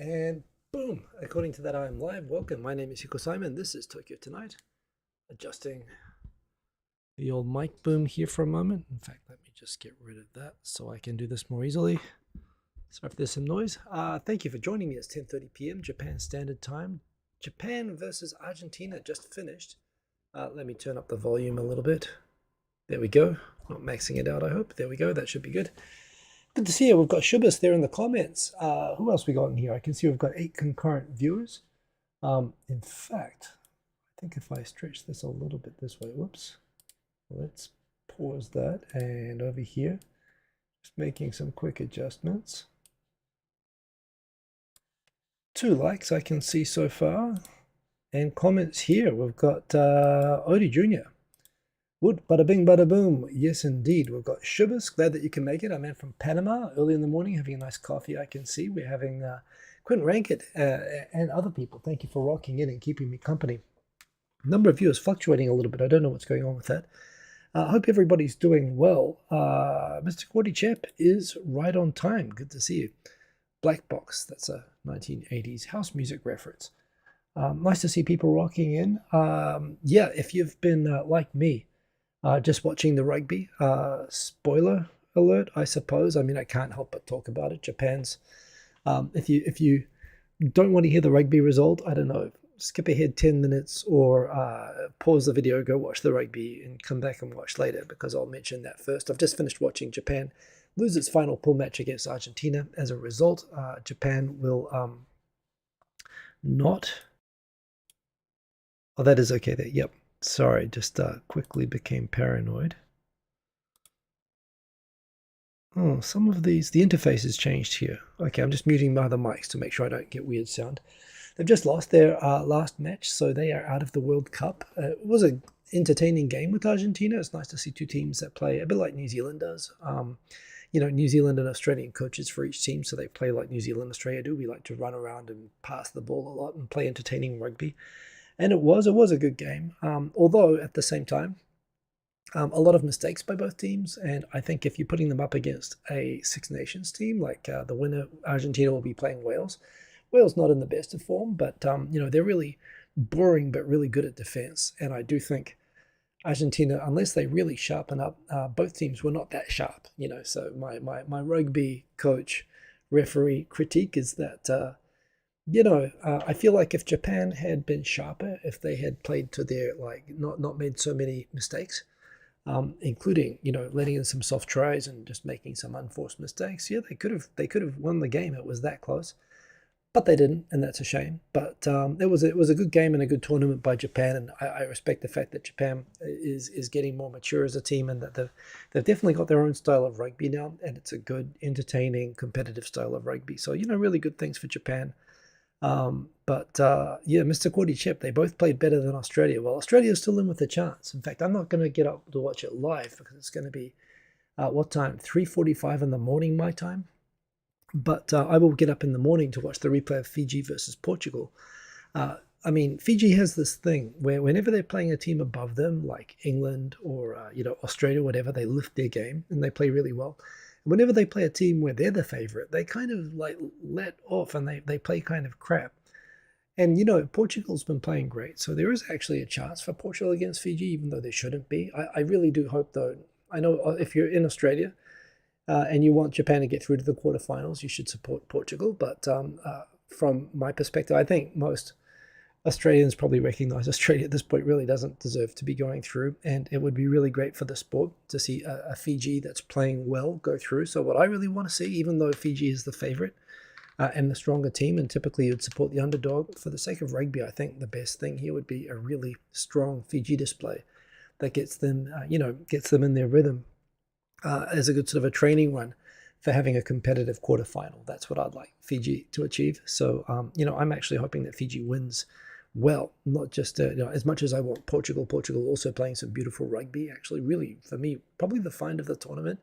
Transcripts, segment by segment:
And boom, according to that, I am live. Welcome. My name is Hiko Simon. This is Tokyo Tonight. Adjusting the old mic boom here for a moment. In fact, let me just get rid of that so I can do this more easily. Sorry if there's some noise. Thank you for joining me. It's 10:30 p.m. Japan Standard Time. Japan versus Argentina just finished. Let me turn up the volume a little bit. There we go. Not maxing it out, I hope. There we go. That should be good. Good to see you. We've got Shubhas there in the comments. Who else we got in here? I can see we've got 8 concurrent viewers. In fact, I think if I stretch this a little bit this way, whoops. Let's pause that. And over here, just making some quick adjustments. 2 likes I can see so far. And comments here. We've got Odie Jr. Wood, bada bing, bada boom. Yes, indeed. We've got Shubhas. Glad that you can make it. I'm in from Panama early in the morning having a nice coffee. I can see we're having Quentin Rankett and other people. Thank you for rocking in and keeping me company. Number of viewers fluctuating a little bit. I don't know what's going on with that. I hope everybody's doing well. Mr. Cordy Chep is right on time. Good to see you. Black Box. That's a 1980s house music reference. Nice to see people rocking in. Yeah, if you've been like me, just watching the rugby, spoiler alert, I suppose. I mean, I can't help but talk about it. Japan's, if you don't want to hear the rugby result, I don't know, skip ahead 10 minutes or pause the video, go watch the rugby and come back and watch later because I'll mention that first. I've just finished watching Japan lose its final pool match against Argentina. As a result, Japan will not... Oh, that is okay there. Yep. Sorry, just quickly became paranoid. Oh, some of these, the interface has changed here. Okay, I'm just muting my other mics to make sure I don't get weird sound. They've just lost their last match, so they are out of the World Cup. It was an entertaining game with Argentina. It's nice to see 2 teams that play a bit like New Zealand does. You know, New Zealand and Australian coaches for each team, so they play like New Zealand and Australia do. We like to run around and pass the ball a lot and play entertaining rugby. And it was a good game, although at the same time, a lot of mistakes by both teams. And I think if you're putting them up against a Six Nations team, like the winner, Argentina will be playing Wales. Wales not in the best of form, but, you know, they're really boring but really good at defense. And I do think Argentina, unless they really sharpen up, both teams were not that sharp, you know. So my rugby coach referee critique is that... you know, I feel like if Japan had been sharper, if they had played to their, like, not made so many mistakes, including, you know, letting in some soft tries and just making some unforced mistakes, yeah, they could have won the game. It was that close, but they didn't, and that's a shame. But it was a good game and a good tournament by Japan, and I respect the fact that Japan is getting more mature as a team, and that they've definitely got their own style of rugby now, and it's a good, entertaining, competitive style of rugby. So, you know, really good things for Japan. Yeah, Mr. Cordy Chip, they both played better than Australia. Well, Australia's still in with a chance. In fact, I'm not going to get up to watch it live because it's going to be, what time? 3:45 in the morning, my time. But I will get up in the morning to watch the replay of Fiji versus Portugal. I mean, Fiji has this thing where whenever they're playing a team above them, like England or, you know, Australia, whatever, they lift their game and they play really well. Whenever they play a team where they're the favorite, they kind of like let off and they play kind of crap. And, you know, Portugal's been playing great. So there is actually a chance for Portugal against Fiji, even though there shouldn't be. I really do hope, though. I know if you're in Australia and you want Japan to get through to the quarterfinals, you should support Portugal. But from my perspective, I think most Australians probably recognize Australia at this point really doesn't deserve to be going through, and it would be really great for the sport to see a Fiji that's playing well go through. So what I really want to see, even though Fiji is the favorite and the stronger team, and typically you'd support the underdog, for the sake of rugby, I think the best thing here would be a really strong Fiji display that gets them, you know, gets them in their rhythm as a good sort of a training run for having a competitive quarterfinal. That's what I'd like Fiji to achieve. So, you know, I'm actually hoping that Fiji wins well, not just, you know, as much as I want Portugal also playing some beautiful rugby, actually really, for me, probably the find of the tournament.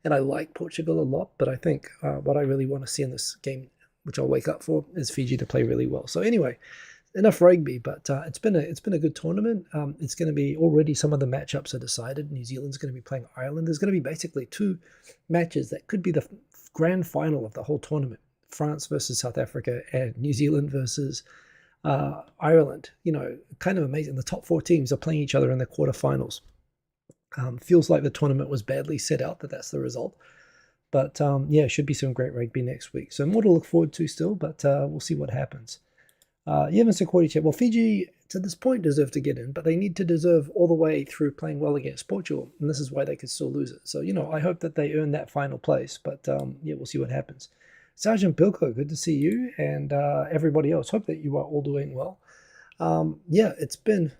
And I like Portugal a lot, but I think what I really want to see in this game, which I'll wake up for, is Fiji to play really well. So anyway, enough rugby, but it's been a good tournament. It's going to be already some of the matchups are decided. New Zealand's going to be playing Ireland. There's going to be basically 2 matches that could be the grand final of the whole tournament France versus South Africa and New Zealand versus Ireland. Kind of amazing. The top 4 teams are playing each other in the quarterfinals. Feels like the tournament was badly set out, that's the result. But yeah, should be some great rugby next week. So more to look forward to still, but we'll see what happens. Yeah, Mr. Cordy chat. Well, Fiji to this point deserve to get in, but they need to deserve all the way through playing well against Portugal, and this is why they could still lose it. So I hope that they earn that final place, but yeah, we'll see what happens. Sergeant Bilko, good to see you, and everybody else. Hope that you are all doing well. Yeah, it's been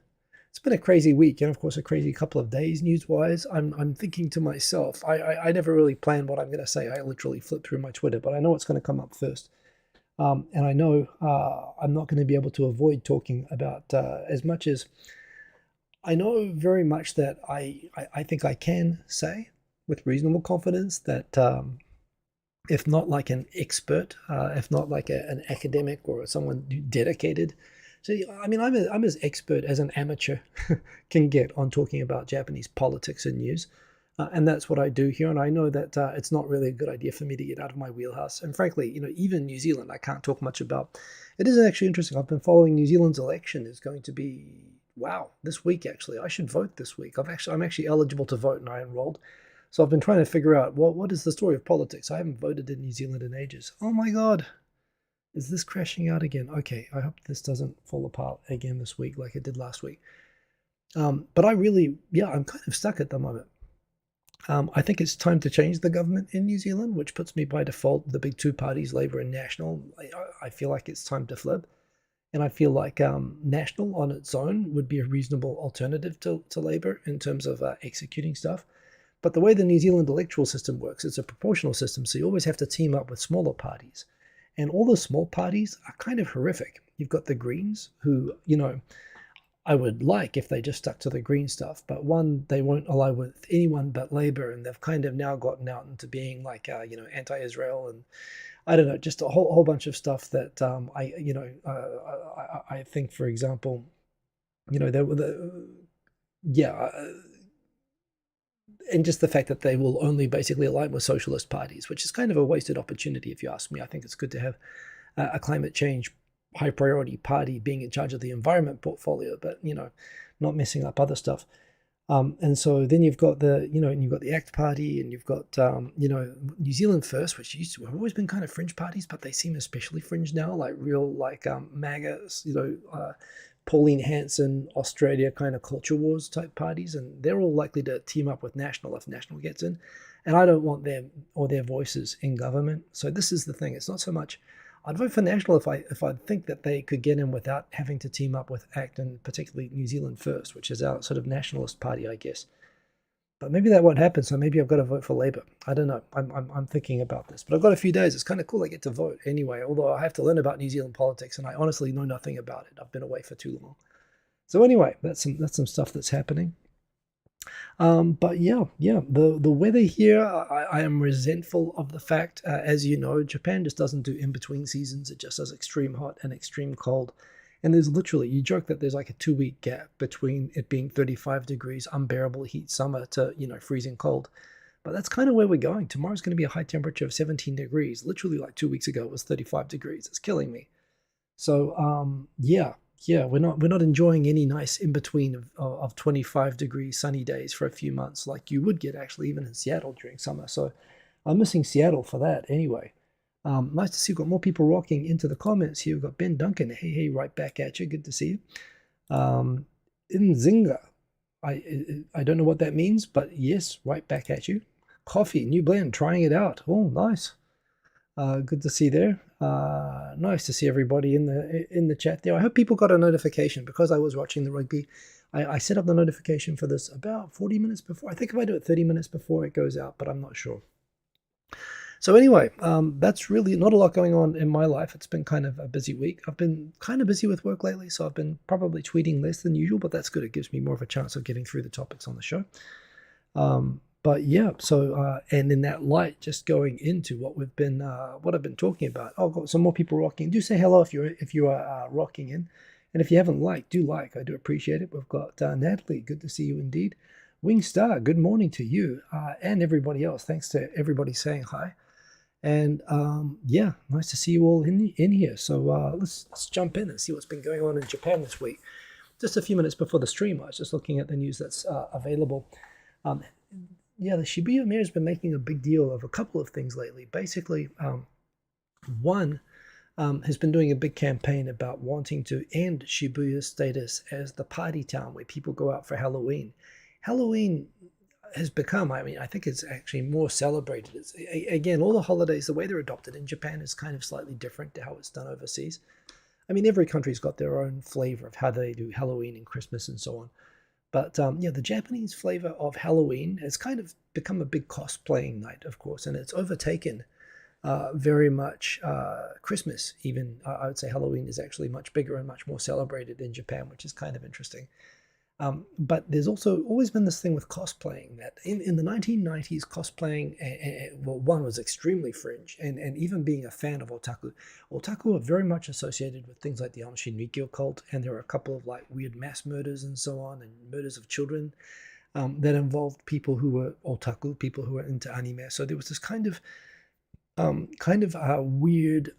a crazy week, and of course a crazy couple of days news-wise. I'm thinking to myself, I never really planned what I'm going to say. I literally flipped through my Twitter, but I know what's going to come up first. And I know I'm not going to be able to avoid talking about as much as I know very much that I think I can say with reasonable confidence that if not like an expert, if not like an academic or someone dedicated. So, I mean, I'm as expert as an amateur can get on talking about Japanese politics and news. And that's what I do here. And I know that it's not really a good idea for me to get out of my wheelhouse. And frankly, even New Zealand, I can't talk much about. It is actually interesting. I've been following New Zealand's election. Is going to be, wow, this week, actually. I should vote this week. I'm actually eligible to vote, and I enrolled. So I've been trying to figure out, what is the story of politics? I haven't voted in New Zealand in ages. Oh, my God. Is this crashing out again? Okay, I hope this doesn't fall apart again this week like it did last week. But I'm kind of stuck at the moment. I think it's time to change the government in New Zealand, which puts me by default the big 2 parties, Labour and National. I feel like it's time to flip. And I feel like National on its own would be a reasonable alternative to Labour in terms of executing stuff. But the way the New Zealand electoral system works, it's a proportional system, so you always have to team up with smaller parties. And all the small parties are kind of horrific. You've got the Greens, who, I would like if they just stuck to the green stuff, but one, they won't ally with anyone but Labour, and they've kind of now gotten out into being like, anti-Israel, and I don't know, just a whole bunch of stuff that I think, for example, there were and just the fact that they will only basically align with socialist parties, which is kind of a wasted opportunity, if you ask me. I think it's good to have a climate change high priority party being in charge of the environment portfolio, but not messing up other stuff. And so then you've got you've got the ACT Party, and you've got New Zealand First, which used to have always been kind of fringe parties, but they seem especially fringe now, like real MAGA, Pauline Hanson, Australia kind of culture wars type parties, and they're all likely to team up with National if National gets in, and I don't want them or their voices in government. So this is the thing. It's not so much. I'd vote for National if I think that they could get in without having to team up with ACT, and particularly New Zealand First, which is our sort of nationalist party, I guess. But maybe that won't happen, so maybe I've got to vote for Labour. I don't know. I'm thinking about this. But I've got a few days. It's kind of cool I get to vote anyway, although I have to learn about New Zealand politics, and I honestly know nothing about it. I've been away for too long. So anyway, that's some stuff that's happening. But the weather here, I am resentful of the fact, as you know, Japan just doesn't do in-between seasons. It just does extreme hot and extreme cold. And there's literally, you joke that there's like a 2-week gap between it being 35 degrees, unbearable heat summer, to, freezing cold. But that's kind of where we're going. Tomorrow's going to be a high temperature of 17 degrees. Literally like 2 weeks ago, it was 35 degrees. It's killing me. So, we're not enjoying any nice in between of 25 degree sunny days for a few months like you would get actually even in Seattle during summer. So I'm missing Seattle for that anyway. Nice to see we've got more people rocking into the comments here. We've got Ben Duncan. Hey, right back at you. Good to see you. Nzinga. I don't know what that means, but yes, right back at you. Coffee, new blend, trying it out. Oh, nice. Good to see there. Nice to see everybody in the chat there. I hope people got a notification because I was watching the rugby. I set up the notification for this about 40 minutes before. I think if I do it 30 minutes before it goes out, but I'm not sure. So anyway, that's really not a lot going on in my life. It's been kind of a busy week. I've been kind of busy with work lately, so I've been probably tweeting less than usual, but that's good. It gives me more of a chance of getting through the topics on the show. But yeah, so and in that light, just going into what I've been talking about. Oh, I've got some more people rocking. Do say hello if you are rocking in, and if you haven't do like. I do appreciate it. We've got Natalie. Good to see you indeed. Wingstar. Good morning to you and everybody else. Thanks to everybody saying hi. And yeah, nice to see you all in here. So let's jump in and see what's been going on in Japan this week. Just a few minutes before the stream, I was just looking at the news that's available. Yeah, the Shibuya mayor has been making a big deal of a couple of things lately. Basically, one has been doing a big campaign about wanting to end Shibuya's status as the party town where people go out for Halloween. Halloween has become, I mean, I think it's actually more celebrated. It's, again, all the holidays, the way they're adopted in Japan is kind of slightly different to how it's done overseas. I mean, every country's got their own flavor of how they do Halloween and Christmas and so on. But yeah, the Japanese flavor of Halloween has kind of become a big cosplaying night, of course, and it's overtaken very much Christmas. Even I would say Halloween is actually much bigger and much more celebrated in Japan, which is kind of interesting. But there's also always been this thing with cosplaying that in the 1990s, cosplaying, well, one was extremely fringe, and even being a fan of otaku. Otaku are very much associated with things like the Aum Shinrikyo cult, and there are a couple of like weird mass murders and so on, and murders of children that involved people who were otaku, people who were into anime. So there was this kind of weird,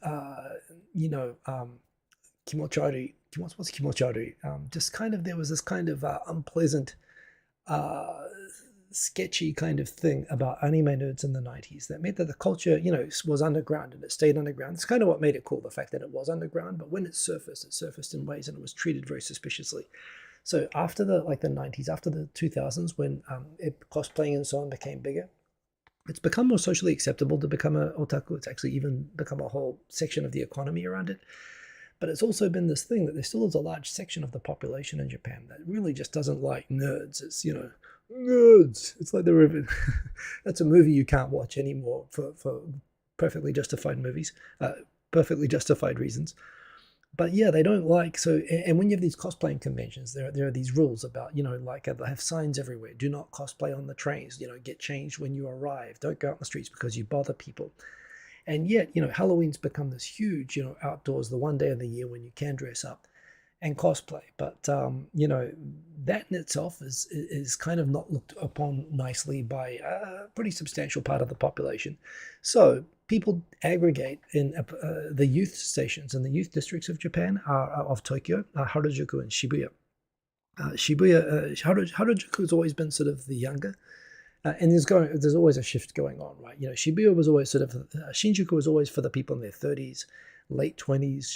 kimochari. What's kimochari? Just kind of, there was this kind of unpleasant, sketchy kind of thing about anime nerds in the 90s that meant that the culture, was underground and it stayed underground. It's kind of what made it cool, the fact that it was underground, but when it surfaced in ways and it was treated very suspiciously. So after the 90s, after the 2000s, when cosplaying and so on became bigger, it's become more socially acceptable to become an otaku. It's actually even become a whole section of the economy around it. But it's also been this thing that there still is a large section of the population in Japan that really just doesn't like nerds. It's, nerds. It's like that's a movie you can't watch anymore for perfectly justified movies, perfectly justified reasons. But yeah, they don't like, so, and when you have these cosplaying conventions, there are these rules about, they have signs everywhere. Do not cosplay on the trains, get changed when you arrive. Don't go out in the streets because you bother people. And yet, Halloween's become this huge, outdoors, the one day of the year when you can dress up and cosplay. But, that in itself is kind of not looked upon nicely by a pretty substantial part of the population. So people aggregate in the youth stations and the youth districts of Japan, of Tokyo, Harajuku and Shibuya. Harajuku has always been sort of the younger. And there's always a shift going on, right? Shibuya was always Shinjuku was always for the people in their 30s, late 20s.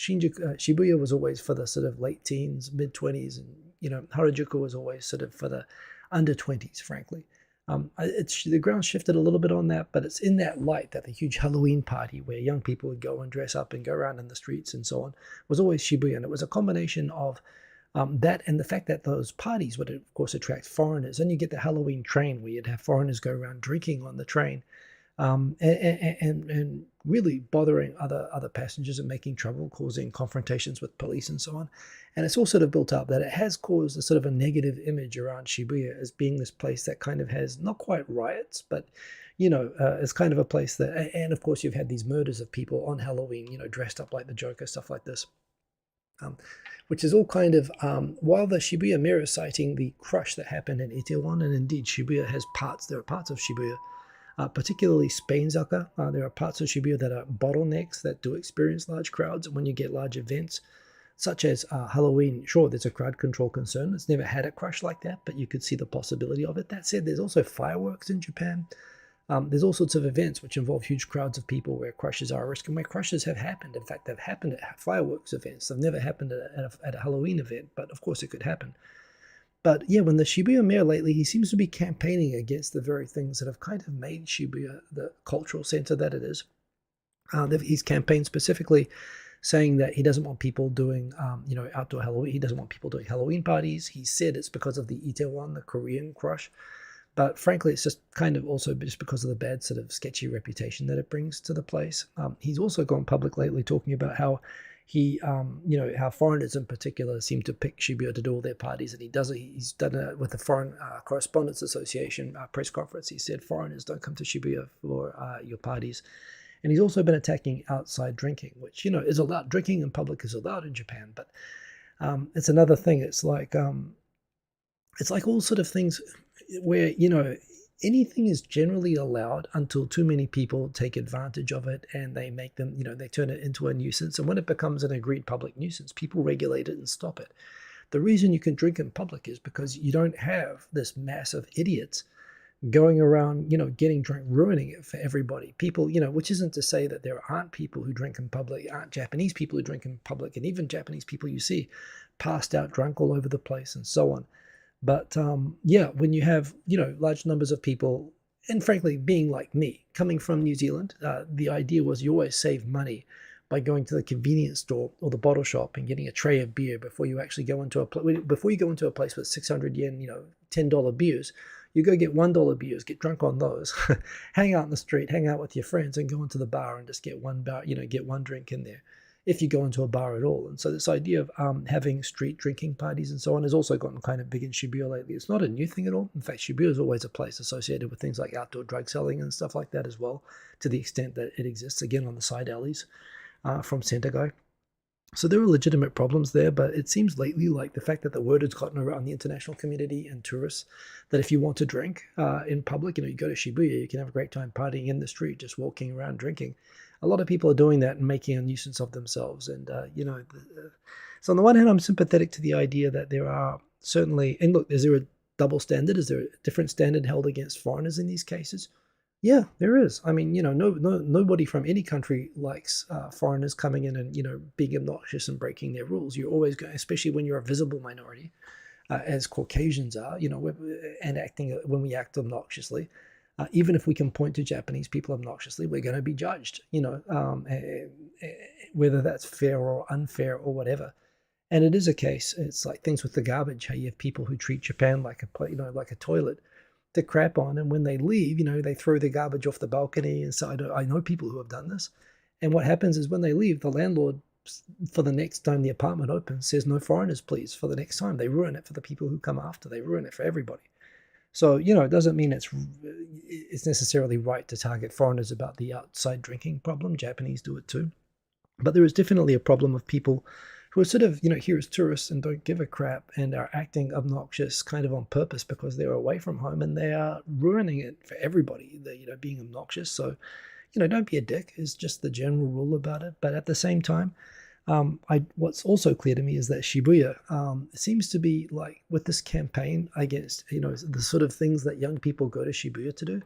Shibuya was always for the sort of late teens, mid 20s, and Harajuku was always sort of for the under 20s, frankly. The ground shifted a little bit on that, but it's in that light that the huge Halloween party where young people would go and dress up and go around in the streets and so on was always Shibuya, and it was a combination of that and the fact that those parties would, of course, attract foreigners. And you get the Halloween train where you'd have foreigners go around drinking on the train and really bothering other passengers and making trouble, causing confrontations with police and so on. And it's all sort of built up that it has caused a sort of a negative image around Shibuya as being this place that kind of has not quite riots, but it's kind of a place that, and of course you've had these murders of people on Halloween, dressed up like the Joker, stuff like this. Which is all kind of, while the Shibuya mirror is citing the crush that happened in Itaewon, and indeed Shibuya has there are parts of Shibuya, particularly Spainzaka, there are parts of Shibuya that are bottlenecks that do experience large crowds, and when you get large events, such as Halloween, sure, there's a crowd control concern. It's never had a crush like that, but you could see the possibility of it. That said, there's also fireworks in Japan. There's all sorts of events which involve huge crowds of people where crushes are a risk and where crushes have happened. In fact, they've happened at fireworks events. They've never happened at a Halloween event, but of course it could happen. But yeah, when the Shibuya mayor lately, he seems to be campaigning against the very things that have kind of made Shibuya the cultural center that it is. He's campaigned specifically saying that he doesn't want people doing, outdoor Halloween. He doesn't want people doing Halloween parties. He said it's because of the Itaewon, the Korean crush. But frankly, it's just kind of also just because of the bad sort of sketchy reputation that it brings to the place. He's also gone public lately talking about how how foreigners in particular seem to pick Shibuya to do all their parties. And he's done it with the Foreign Correspondents Association press conference. He said foreigners don't come to Shibuya for your parties. And he's also been attacking outside drinking, which, is allowed. Drinking in public is allowed in Japan. But it's another thing. It's like all sort of things where, anything is generally allowed until too many people take advantage of it and they make them, they turn it into a nuisance. And when it becomes an agreed public nuisance, people regulate it and stop it. The reason you can drink in public is because you don't have this mass of idiots going around, getting drunk, ruining it for everybody. People, which isn't to say that there aren't people who drink in public, aren't Japanese people who drink in public, and even Japanese people you see passed out drunk all over the place and so on. But yeah, when you have, large numbers of people, and frankly, being like me, coming from New Zealand, the idea was you always save money by going to the convenience store or the bottle shop and getting a tray of beer before you actually go into a place with 600 yen, $10 beers. You go get $1 beers, get drunk on those, hang out in the street, hang out with your friends, and go into the bar and just get one drink in there, if you go into a bar at all. And so this idea of having street drinking parties and so on has also gotten kind of big in Shibuya lately. It's not a new thing at all. In fact, Shibuya is always a place associated with things like outdoor drug selling and stuff like that as well, to the extent that it exists, again, on the side alleys from Sentagai. So there are legitimate problems there, but it seems lately like the fact that the word has gotten around the international community and tourists that if you want to drink in public, you go to Shibuya, you can have a great time partying in the street, just walking around drinking. A lot of people are doing that and making a nuisance of themselves. And, so on the one hand, I'm sympathetic to the idea that there are certainly, and look, is there a double standard? Is there a different standard held against foreigners in these cases? Yeah, there is. I mean, nobody from any country likes foreigners coming in and, being obnoxious and breaking their rules. You're always going, especially when you're a visible minority, as Caucasians are, and acting when we act obnoxiously. Even if we can point to Japanese people obnoxiously, we're going to be judged, whether that's fair or unfair or whatever. And it is a case. It's like things with the garbage, how you have people who treat Japan like a toilet to crap on, and when they leave, they throw their garbage off the balcony. And so I know people who have done this. And what happens is when they leave, the landlord, for the next time the apartment opens, says no foreigners, please. For the next time, they ruin it for the people who come after. They ruin it for everybody. So it doesn't mean it's necessarily right to target foreigners about the outside drinking problem. Japanese do it too, but there is definitely a problem of people who are sort of, here as tourists and don't give a crap and are acting obnoxious kind of on purpose because they're away from home and they are ruining it for everybody. They're, being obnoxious. So, don't be a dick is just the general rule about it. But at the same time, what's also clear to me is that Shibuya seems to be like with this campaign against, the sort of things that young people go to Shibuya to do.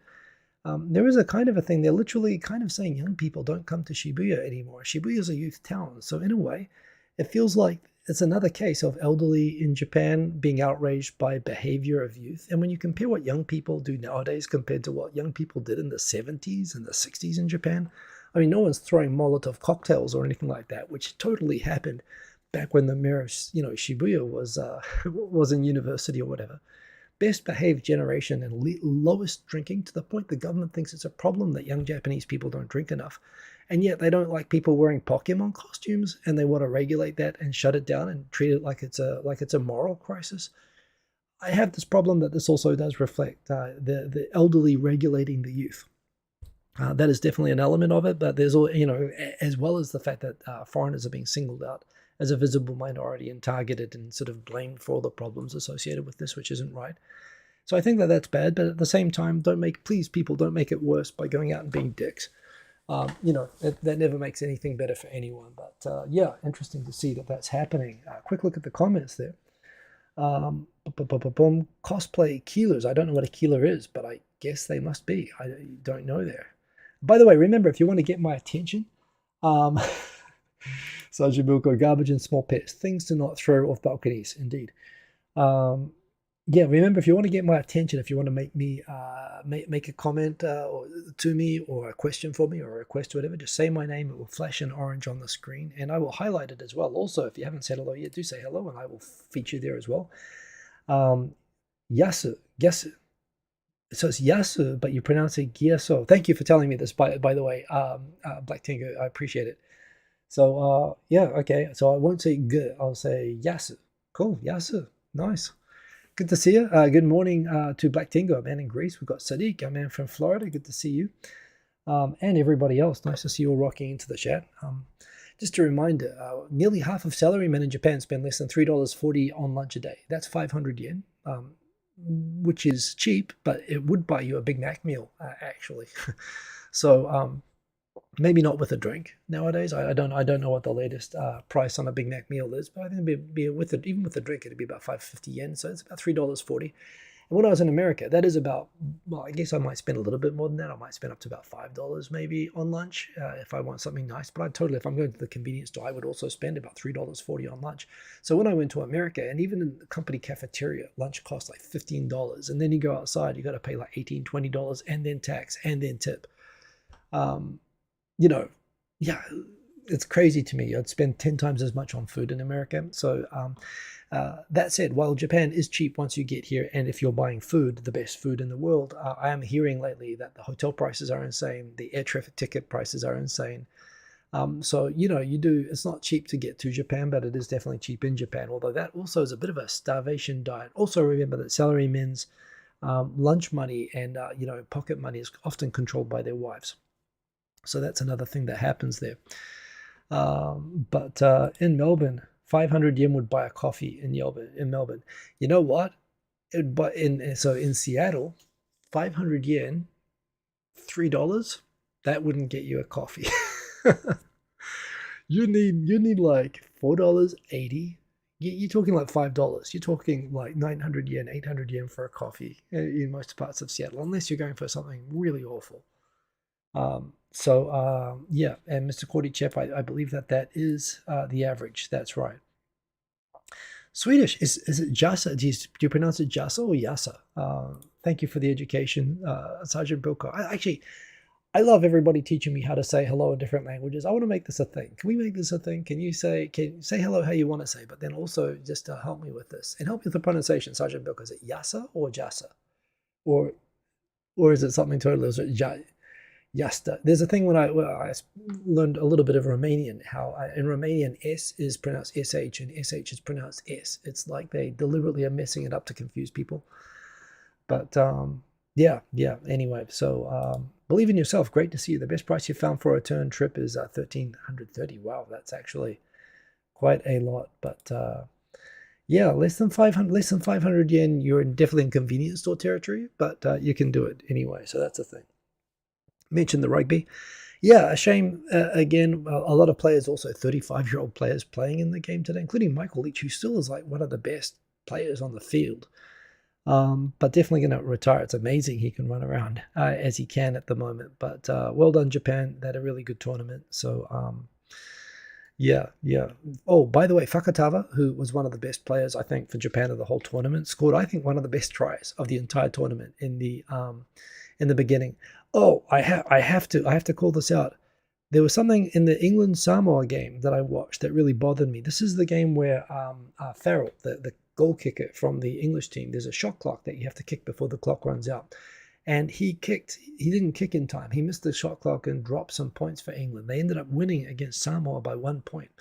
There is a kind of a thing. They're literally kind of saying young people don't come to Shibuya anymore. Shibuya is a youth town. So in a way, it feels like it's another case of elderly in Japan being outraged by behavior of youth. And when you compare what young people do nowadays compared to what young people did in the 70s and the 60s in Japan, I mean, no one's throwing Molotov cocktails or anything like that, which totally happened back when the mayor of, Shibuya was in university or whatever. Best behaved generation and lowest drinking, to the point the government thinks it's a problem that young Japanese people don't drink enough. And yet they don't like people wearing Pokemon costumes, and they want to regulate that and shut it down and treat it like it's a moral crisis. I have this problem that this also does reflect the elderly regulating the youth. That is definitely an element of it, but there's all, as well as the fact that foreigners are being singled out as a visible minority and targeted and sort of blamed for all the problems associated with this, which isn't right. So I think that that's bad, but at the same time, please people don't make it worse by going out and being dicks. That never makes anything better for anyone. But yeah, interesting to see that that's happening. Quick look at the comments there. Cosplay keelers. I don't know what a keeler is, but I guess they must be. I don't know there. By the way, remember, if you want to get my attention, Sajibuko, garbage and small pets, things to not throw off balconies, indeed. Yeah, remember, if you want to get my attention, if you want to make me make a comment to me, or a question for me, or a request or whatever, just say my name. It will flash in orange on the screen, and I will highlight it as well. Also, if you haven't said hello yet, do say hello, and I will feature there as well. Yasu. So it's Yasu, but you pronounce it Gyaso. Thank you for telling me this, by the way, Black Tinker. I appreciate it. So, yeah, okay. So I won't say G, I'll say Yasu. Cool, Yasu. Nice. Good to see you. Good morning to Black Tingo, a man in Greece. We've got Sadiq, a man from Florida. Good to see you. And everybody else. Nice to see you all rocking into the chat. Just a reminder, nearly half of salarymen in Japan spend less than $3.40 on lunch a day. That's 500 yen. which is cheap, but it would buy you a Big Mac meal, actually. So maybe not with a drink nowadays. I don't know what the latest price on a Big Mac meal is, but I think it'd be with it, even with a drink, it'd be about 550 yen. So it's about $3.40. And when I was in America, that is about, well, I guess I might spend a little bit more than that. I might spend up to about $5 maybe on lunch if I want something nice. But if I'm going to the convenience store, I would also spend about $3.40 on lunch. So when I went to America, and even in the company cafeteria, lunch costs like $15. And then you go outside, you got to pay like $18, $20, and then tax, and then tip. Yeah, it's crazy to me. I'd spend 10 times as much on food in America. So that said, while Japan is cheap once you get here, and if you're buying food, the best food in the world, I am hearing lately that the hotel prices are insane. The air traffic ticket prices are insane. So, it's not cheap to get to Japan, but it is definitely cheap in Japan, although that also is a bit of a starvation diet. Also remember that salarymen's lunch money and, pocket money is often controlled by their wives. So that's another thing that happens there. But in Melbourne, 500 yen would buy a coffee in Melbourne. You know what? So in Seattle, 500 yen, $3, that wouldn't get you a coffee. You need like $4.80. You're talking like $5. You're talking like 900 yen, 800 yen for a coffee in most parts of Seattle, unless you're going for something really awful. Yeah, and Mr. Cordy Chef, I believe that is the average. That's right. Swedish, is it Jasa? Do you pronounce it Jasa or Yasa? Thank you for the education, Sergeant Bilko. I love everybody teaching me how to say hello in different languages. I want to make this a thing. Can we make this a thing? Can you say hello how you want to say, but then also just to help me with this and help me with the pronunciation, Sergeant Bilko. Is it Yasa or Jasa? Or is it something totally? Is it Yasta? There's a thing when I learned a little bit of Romanian, how in Romanian S is pronounced SH and SH is pronounced S. It's like they deliberately are messing it up to confuse people. But yeah. Anyway, so believe in yourself. Great to see you. The best price you found for a return trip is 1,330. Wow, that's actually quite a lot. But yeah, less than 500 yen. You're definitely in convenience store territory, but you can do it anyway. So that's a thing. Mentioned the rugby. Yeah, a shame. Again, a lot of players, also 35-year-old players playing in the game today, including Michael Leach, who still is like one of the best players on the field. But definitely going to retire. It's amazing he can run around as he can at the moment. But well done, Japan. They had a really good tournament. So yeah. Oh, by the way, Fakatawa, who was one of the best players, I think, for Japan of the whole tournament, scored, I think, one of the best tries of the entire tournament in the beginning. Oh, I have to call this out. There was something in the England-Samoa game that I watched that really bothered me. This is the game where Farrell, the goal kicker from the English team, there's a shot clock that you have to kick before the clock runs out. And he didn't kick in time. He missed the shot clock and dropped some points for England. They ended up winning against Samoa by 1 point.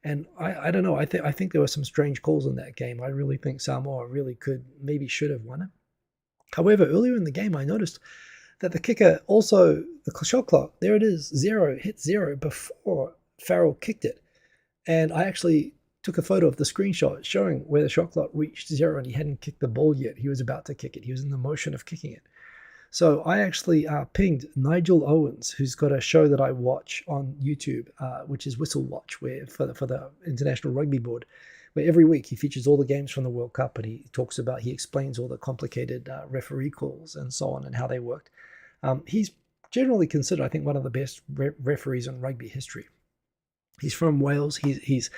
And I don't know. I think there were some strange calls in that game. I really think Samoa should have won it. However, earlier in the game, I noticed that the kicker also, the shot clock, there it is, hit zero before Farrell kicked it. And I actually took a photo of the screenshot showing where the shot clock reached zero and he hadn't kicked the ball yet. He was about to kick it. He was in the motion of kicking it. So I actually pinged Nigel Owens, who's got a show that I watch on YouTube, which is Whistle Watch, where for the International Rugby Board, where every week he features all the games from the World Cup, and he explains all the complicated referee calls and so on and how they worked. He's generally considered, I think, one of the best referees in rugby history. He's from Wales. He's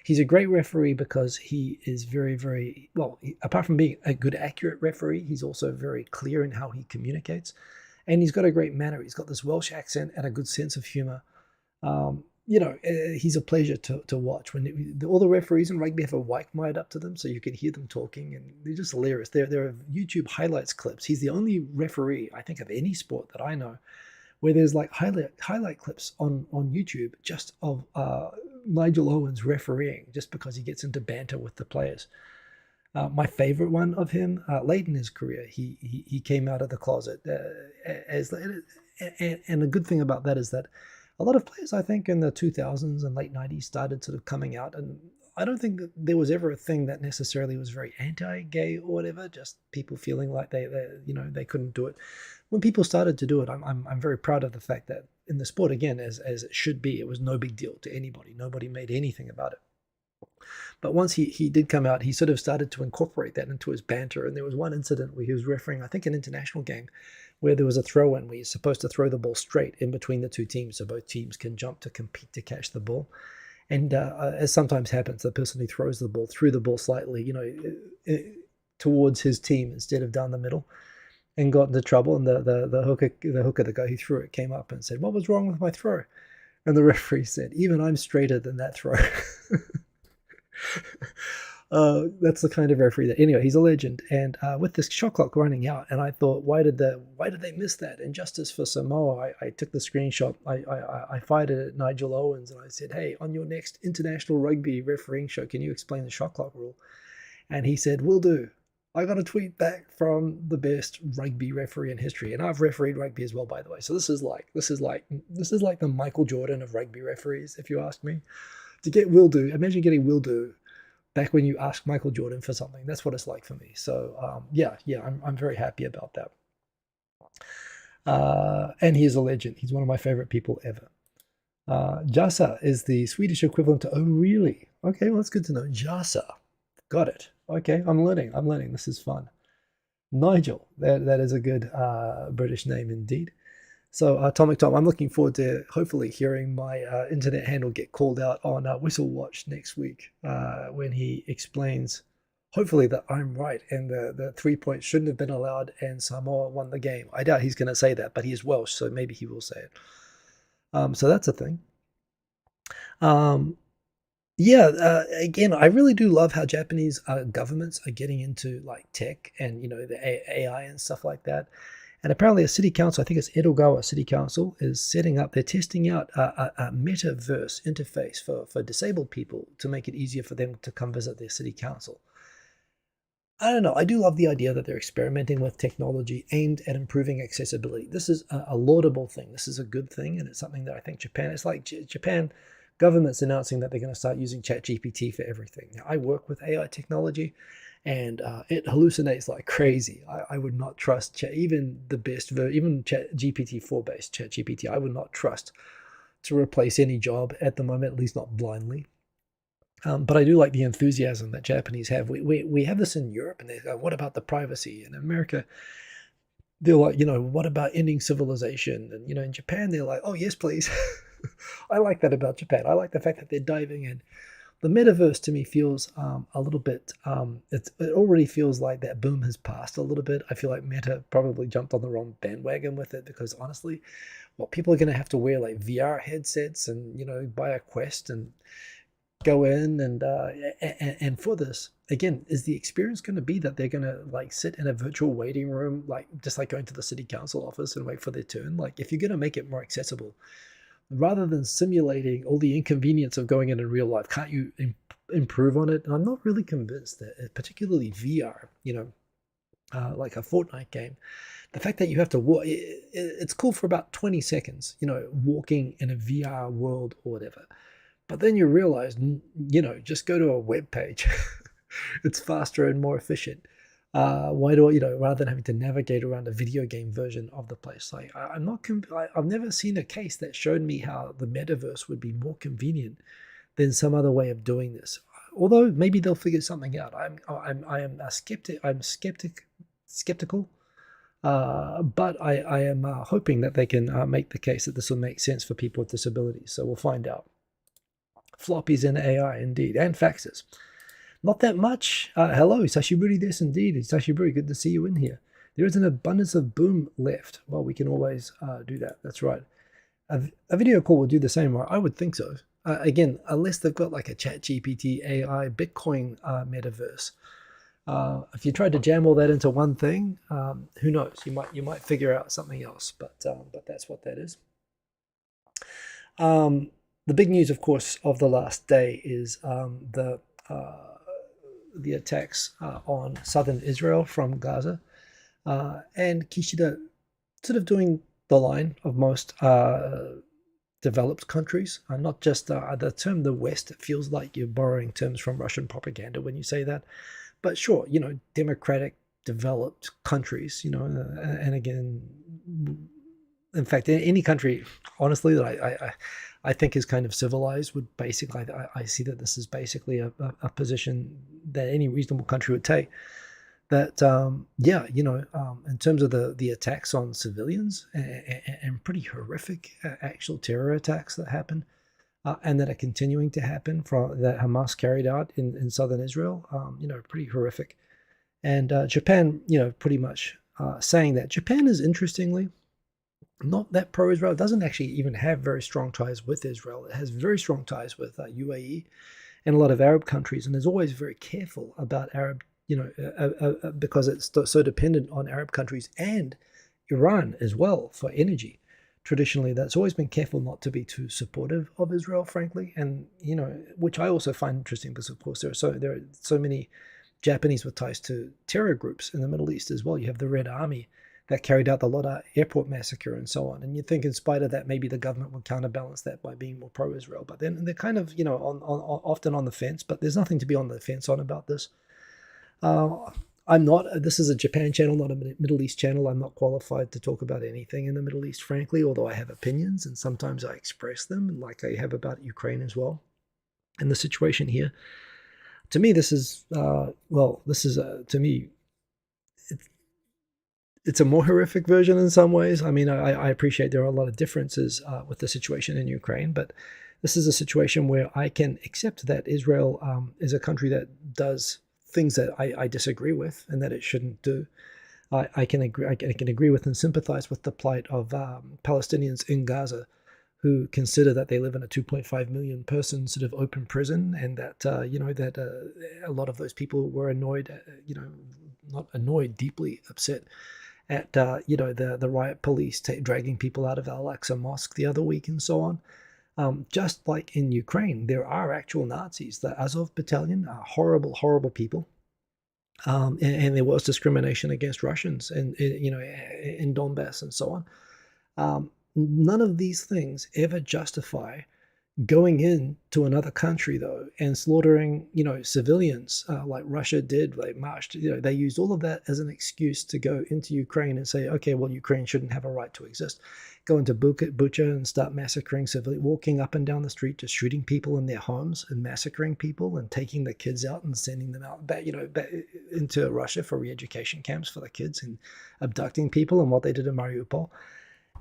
a great referee because he is very, very well. Apart from being a good, accurate referee, he's also very clear in how he communicates, and he's got a great manner. He's got this Welsh accent and a good sense of humor. He's a pleasure to watch. When all the referees in rugby have a mic up to them, so you can hear them talking, and they're just hilarious. There are YouTube highlights clips. He's the only referee, I think, of any sport that I know, where there's like highlight clips on YouTube just of Nigel Owens refereeing, just because he gets into banter with the players. My favorite one of him, late in his career, he came out of the closet and the good thing about that is that a lot of players, I think, in the 2000s and late 90s started sort of coming out, and I don't think that there was ever a thing that necessarily was very anti-gay or whatever. Just people feeling like they couldn't do it. When people started to do it, I'm very proud of the fact that in the sport, again, as it should be, it was no big deal to anybody. Nobody made anything about it. But once he did come out, he sort of started to incorporate that into his banter. And there was one incident where he was refereeing, I think, an international game, where there was a throw-in where you're supposed to throw the ball straight in between the two teams so both teams can jump to compete to catch the ball. And as sometimes happens, the person who throws the ball threw the ball slightly, towards his team instead of down the middle, and got into trouble. And the hooker, the guy who threw it, came up and said, "What was wrong with my throw?" And the referee said, "Even I'm straighter than that throw." That's the kind of referee that. Anyway, he's a legend. And with this shot clock running out, and I thought, why did they miss that? In justice for Samoa, I took the screenshot. I fired it at Nigel Owens, and I said, "Hey, on your next international rugby refereeing show, can you explain the shot clock rule?" And he said, "Will do." I got a tweet back from the best rugby referee in history, and I've refereed rugby as well, by the way. So this is like the Michael Jordan of rugby referees, if you ask me. To get will do, imagine getting will do back when you ask Michael Jordan for something. That's what it's like for me. So I'm very happy about that. And he is a legend. He's one of my favorite people ever. Jasa is the Swedish equivalent to "oh really." Okay, well, that's good to know. Jasa, got it. Okay, I'm learning. This is fun. Nigel, that is a good British name indeed. So Atomic Tom, I'm looking forward to hopefully hearing my internet handle get called out on Whistle Watch next week when he explains, hopefully, that I'm right and the 3 points shouldn't have been allowed and Samoa won the game. I doubt he's going to say that, but he is Welsh, so maybe he will say it. So that's a thing. Again, I really do love how Japanese governments are getting into like tech and the AI and stuff like that. And apparently a city council, I think it's Edogawa City Council, is setting up, they're testing out a metaverse interface for disabled people to make it easier for them to come visit their city council. I don't know. I do love the idea that they're experimenting with technology aimed at improving accessibility. This is a laudable thing. This is a good thing, and it's something that I think Japan, it's like Japan government's announcing that they're going to start using ChatGPT for everything. Now, I work with AI technology, and it hallucinates like crazy. I would not trust even the best, even GPT-4 based ChatGPT, I would not trust to replace any job at the moment, at least not blindly. But I do like the enthusiasm that Japanese have. We have this in Europe, and they go, "What about the privacy?" In America, they're like, "What about ending civilization?" And in Japan, they're like, "Oh yes, please." I like that about Japan. I like the fact that they're diving in. The metaverse to me feels a little bit, it already feels like that boom has passed a little bit. I feel like Meta probably jumped on the wrong bandwagon with it because honestly, people are going to have to wear like VR headsets and, buy a Quest and go in and for this, again, is the experience going to be that they're going to like sit in a virtual waiting room, like just like going to the city council office and wait for their turn? Like if you're going to make it more accessible, rather than simulating all the inconvenience of going in real life, can't you improve on it? And I'm not really convinced that, particularly VR, like a Fortnite game, the fact that you have to walk, it's cool for about 20 seconds, walking in a VR world or whatever. But then you realize, just go to a web page. It's faster and more efficient. Why do I, rather than having to navigate around a video game version of the place? Like I've never seen a case that showed me how the metaverse would be more convenient than some other way of doing this. Although maybe they'll figure something out. I am a skeptic. I'm skeptical, but I am hoping that they can make the case that this will make sense for people with disabilities. So we'll find out. Floppies in AI, indeed, and faxes. Not that much. Hello, Sashiburi des indeed. Sashiburi, good to see you in here. There is an abundance of boom left. Well, we can always do that. That's right. A video call will do the same, right? I would think so. Again, unless they've got like a ChatGPT AI Bitcoin metaverse. If you tried to jam all that into one thing, who knows? You might figure out something else. But that's what that is. The big news, of course, of the last day is the attacks on southern Israel from Gaza, and Kishida sort of doing the line of most developed countries, not just the term the West. It feels like you're borrowing terms from Russian propaganda when you say that. But sure, democratic, developed countries, and again, in fact, any country, honestly, that I think is kind of civilized would basically, I see that this is basically a position that any reasonable country would take. That in terms of the attacks on civilians and pretty horrific actual terror attacks that happen and that are continuing to happen that Hamas carried out in southern Israel, pretty horrific. And Japan, pretty much saying that. Japan is interestingly not that pro-Israel. It doesn't actually even have very strong ties with Israel. It has very strong ties with UAE and a lot of Arab countries, and is always very careful about Arab, because it's so dependent on Arab countries and Iran as well for energy. Traditionally, that's always been careful not to be too supportive of Israel, frankly, and which I also find interesting because, of course, there are so many Japanese with ties to terror groups in the Middle East as well. You have the Red Army that carried out the Lodha airport massacre and so on. And you think in spite of that, maybe the government would counterbalance that by being more pro-Israel. But then they're kind of, often on the fence, but there's nothing to be on the fence on about this. This is a Japan channel, not a Middle East channel. I'm not qualified to talk about anything in the Middle East, frankly, although I have opinions and sometimes I express them, like I have about Ukraine as well. And the situation here, to me, to me, it's a more horrific version in some ways. I mean, I appreciate there are a lot of differences with the situation in Ukraine, but this is a situation where I can accept that Israel is a country that does things that I disagree with and that it shouldn't do. I can agree with and sympathize with the plight of Palestinians in Gaza who consider that they live in a 2.5 million person sort of open prison, and that a lot of those people were annoyed, not annoyed, deeply upset at the riot police dragging people out of Al-Aqsa Mosque the other week and so on. Just like in Ukraine, there are actual Nazis. The Azov Battalion are horrible, horrible people. And there was discrimination against Russians in Donbass and so on. None of these things ever justify going into another country, though, and slaughtering, civilians like Russia did. They marched, they used all of that as an excuse to go into Ukraine and say, okay, well, Ukraine shouldn't have a right to exist. Go into Bucha and start massacring civilians, walking up and down the street, just shooting people in their homes and massacring people and taking the kids out and sending them out back into Russia for re-education camps for the kids and abducting people, and what they did in Mariupol.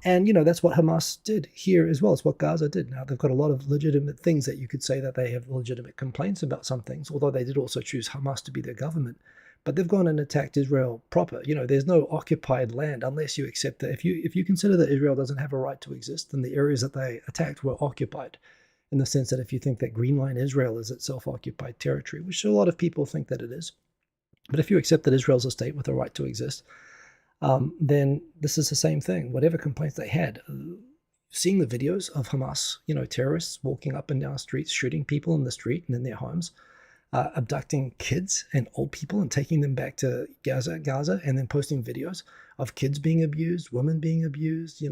And, that's what Hamas did here as well. It's what Gaza did. Now, they've got a lot of legitimate things that you could say that they have legitimate complaints about some things, although they did also choose Hamas to be their government. But they've gone and attacked Israel proper. There's no occupied land unless you accept that. If you consider that Israel doesn't have a right to exist, then the areas that they attacked were occupied, in the sense that if you think that Green Line Israel is itself occupied territory, which a lot of people think that it is. But if you accept that Israel's a state with a right to exist, then this is the same thing. Whatever complaints they had, seeing the videos of Hamas, terrorists walking up and down streets, shooting people in the street and in their homes, abducting kids and old people and taking them back to Gaza, and then posting videos of kids being abused, women being abused,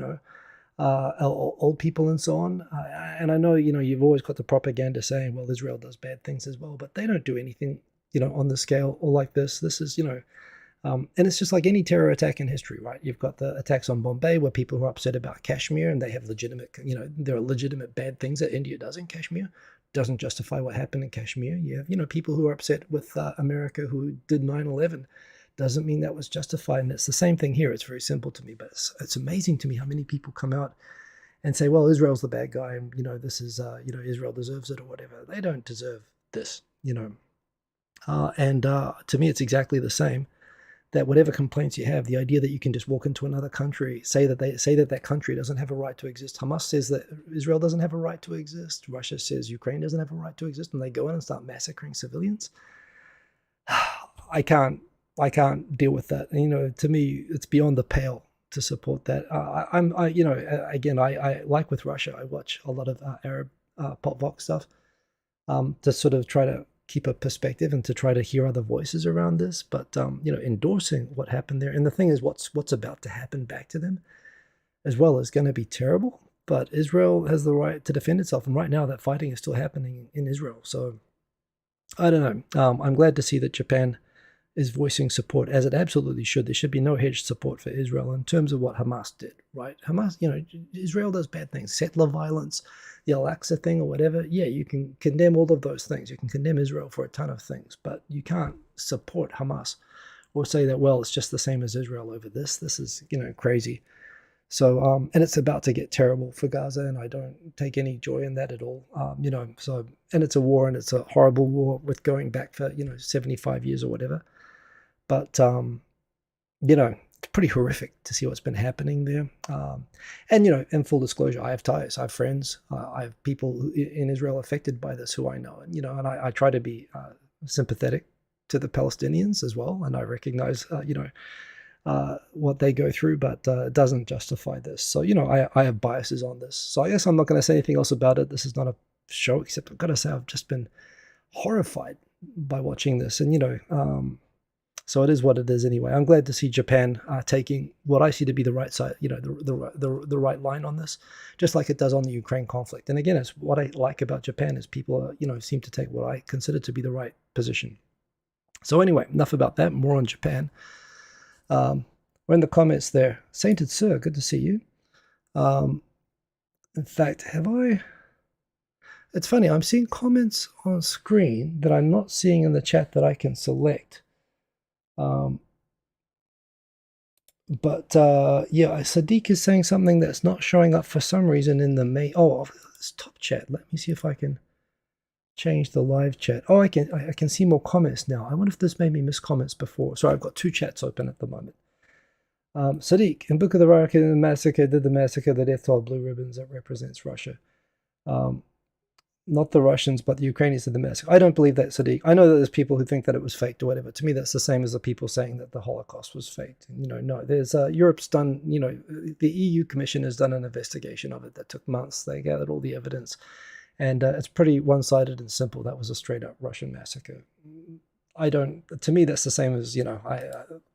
old people and so on. And I know, you've always got the propaganda saying, well, Israel does bad things as well, but they don't do anything, on the scale or like this. This is, and it's just like any terror attack in history, right? You've got the attacks on Bombay where people who are upset about Kashmir, and they have legitimate, there are legitimate bad things that India does in Kashmir. Doesn't justify what happened in Kashmir. You have, people who are upset with America who did 9/11. Doesn't mean that was justified. And it's the same thing here. It's very simple to me, but it's amazing to me how many people come out and say, well, Israel's the bad guy, and, this is, Israel deserves it or whatever. They don't deserve this, and to me, it's exactly the same. That whatever complaints you have, the idea that you can just walk into another country, say that country doesn't have a right to exist. Hamas says that Israel doesn't have a right to exist. Russia says Ukraine doesn't have a right to exist, and they go in and start massacring civilians. I can't deal with that. To me, it's beyond the pale to support that. I like with Russia, I watch a lot of Arab pop vox stuff to sort of try to keep a perspective and to try to hear other voices around this, but endorsing what happened there. And the thing is, what's about to happen back to them as well is going to be terrible. but Israel has the right to defend itself. And right now, that fighting is still happening in Israel. So I don't know. I'm glad to see that Japan is voicing support, as it absolutely should. There should be no hedged support for Israel in terms of what Hamas did, right? Hamas, Israel does bad things, settler violence, the Al-Aqsa thing or whatever. Yeah, you can condemn all of those things. You can condemn Israel for a ton of things, but you can't support Hamas or say that, well, it's just the same as Israel over this. This is, crazy. So, and it's about to get terrible for Gaza, and I don't take any joy in that at all. So, and it's a war, and it's a horrible war with going back for, 75 years or whatever. But, it's pretty horrific to see what's been happening there. And, in full disclosure, I have ties, I have friends, I have people in Israel affected by this who I know. And, and I try to be sympathetic to the Palestinians as well. And I recognize, what they go through, but it doesn't justify this. So, I have biases on this. So I guess I'm not going to say anything else about it. This is not a show, except I've got to say I've just been horrified by watching this. And, so it is what it is anyway. I'm glad to see Japan taking what I see to be the right side, the right line on this, just like it does on the Ukraine conflict. And again, it's what I like about Japan is people, seem to take what I consider to be the right position. So anyway, enough about that. More on Japan. We're in the comments there. Sainted Sir, good to see you. In fact, it's funny, I'm seeing comments on screen that I'm not seeing in the chat that I can select. Yeah, Sadiq is saying something that's not showing up for some reason in the main. Oh, it's top chat. Let me see if I can change the live chat. Oh, I can see more comments now. I wonder if this made me miss comments before. Sorry, I've got two chats open at the moment. Sadiq, in Book of the Rocket and the Massacre, did the massacre, the death toll, blue ribbons that represents Russia. Not the Russians, but the Ukrainians did the massacre. I don't believe that, Sadiq. I know that there's people who think that it was faked or whatever. To me, that's the same as the people saying that the Holocaust was faked. No, there's Europe's done, the EU Commission has done an investigation of it that took months. They gathered all the evidence. And it's pretty one-sided and simple. That was a straight-up Russian massacre. To me, that's the same as,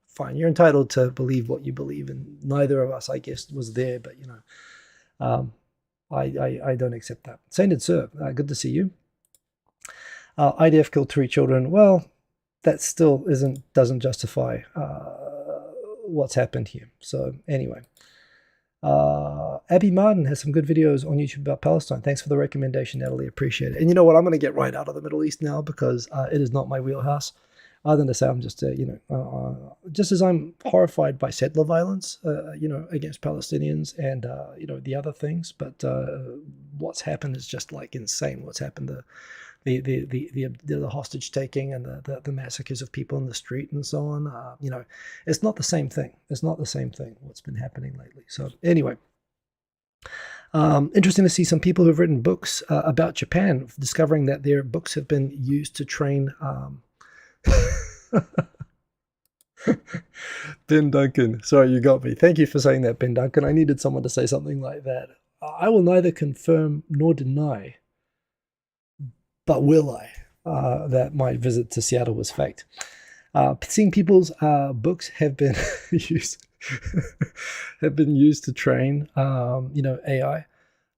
fine, you're entitled to believe what you believe, and neither of us, I guess, was there, but, I don't accept that. Sainted Sir, good to see you. IDF killed 3 children. Well, that still doesn't justify what's happened here. So anyway, Abby Martin has some good videos on YouTube about Palestine. Thanks for the recommendation, Natalie. Appreciate it. And you know what? I'm going to get right out of the Middle East now because it is not my wheelhouse. Other than to say, I'm just, just as I'm horrified by settler violence, against Palestinians and, the other things. But what's happened is just like insane. What's happened, the hostage taking and the massacres of people in the street and so on. It's not the same thing. It's not the same thing. What's been happening lately. So anyway. Interesting to see some people who've written books about Japan discovering that their books have been used to train. Ben Duncan, sorry, you got me. Thank you for saying that, Ben Duncan. I needed someone to say something like that. I will neither confirm nor deny, but will I, that my visit to Seattle was faked. Seeing people's books have been used to train, AI.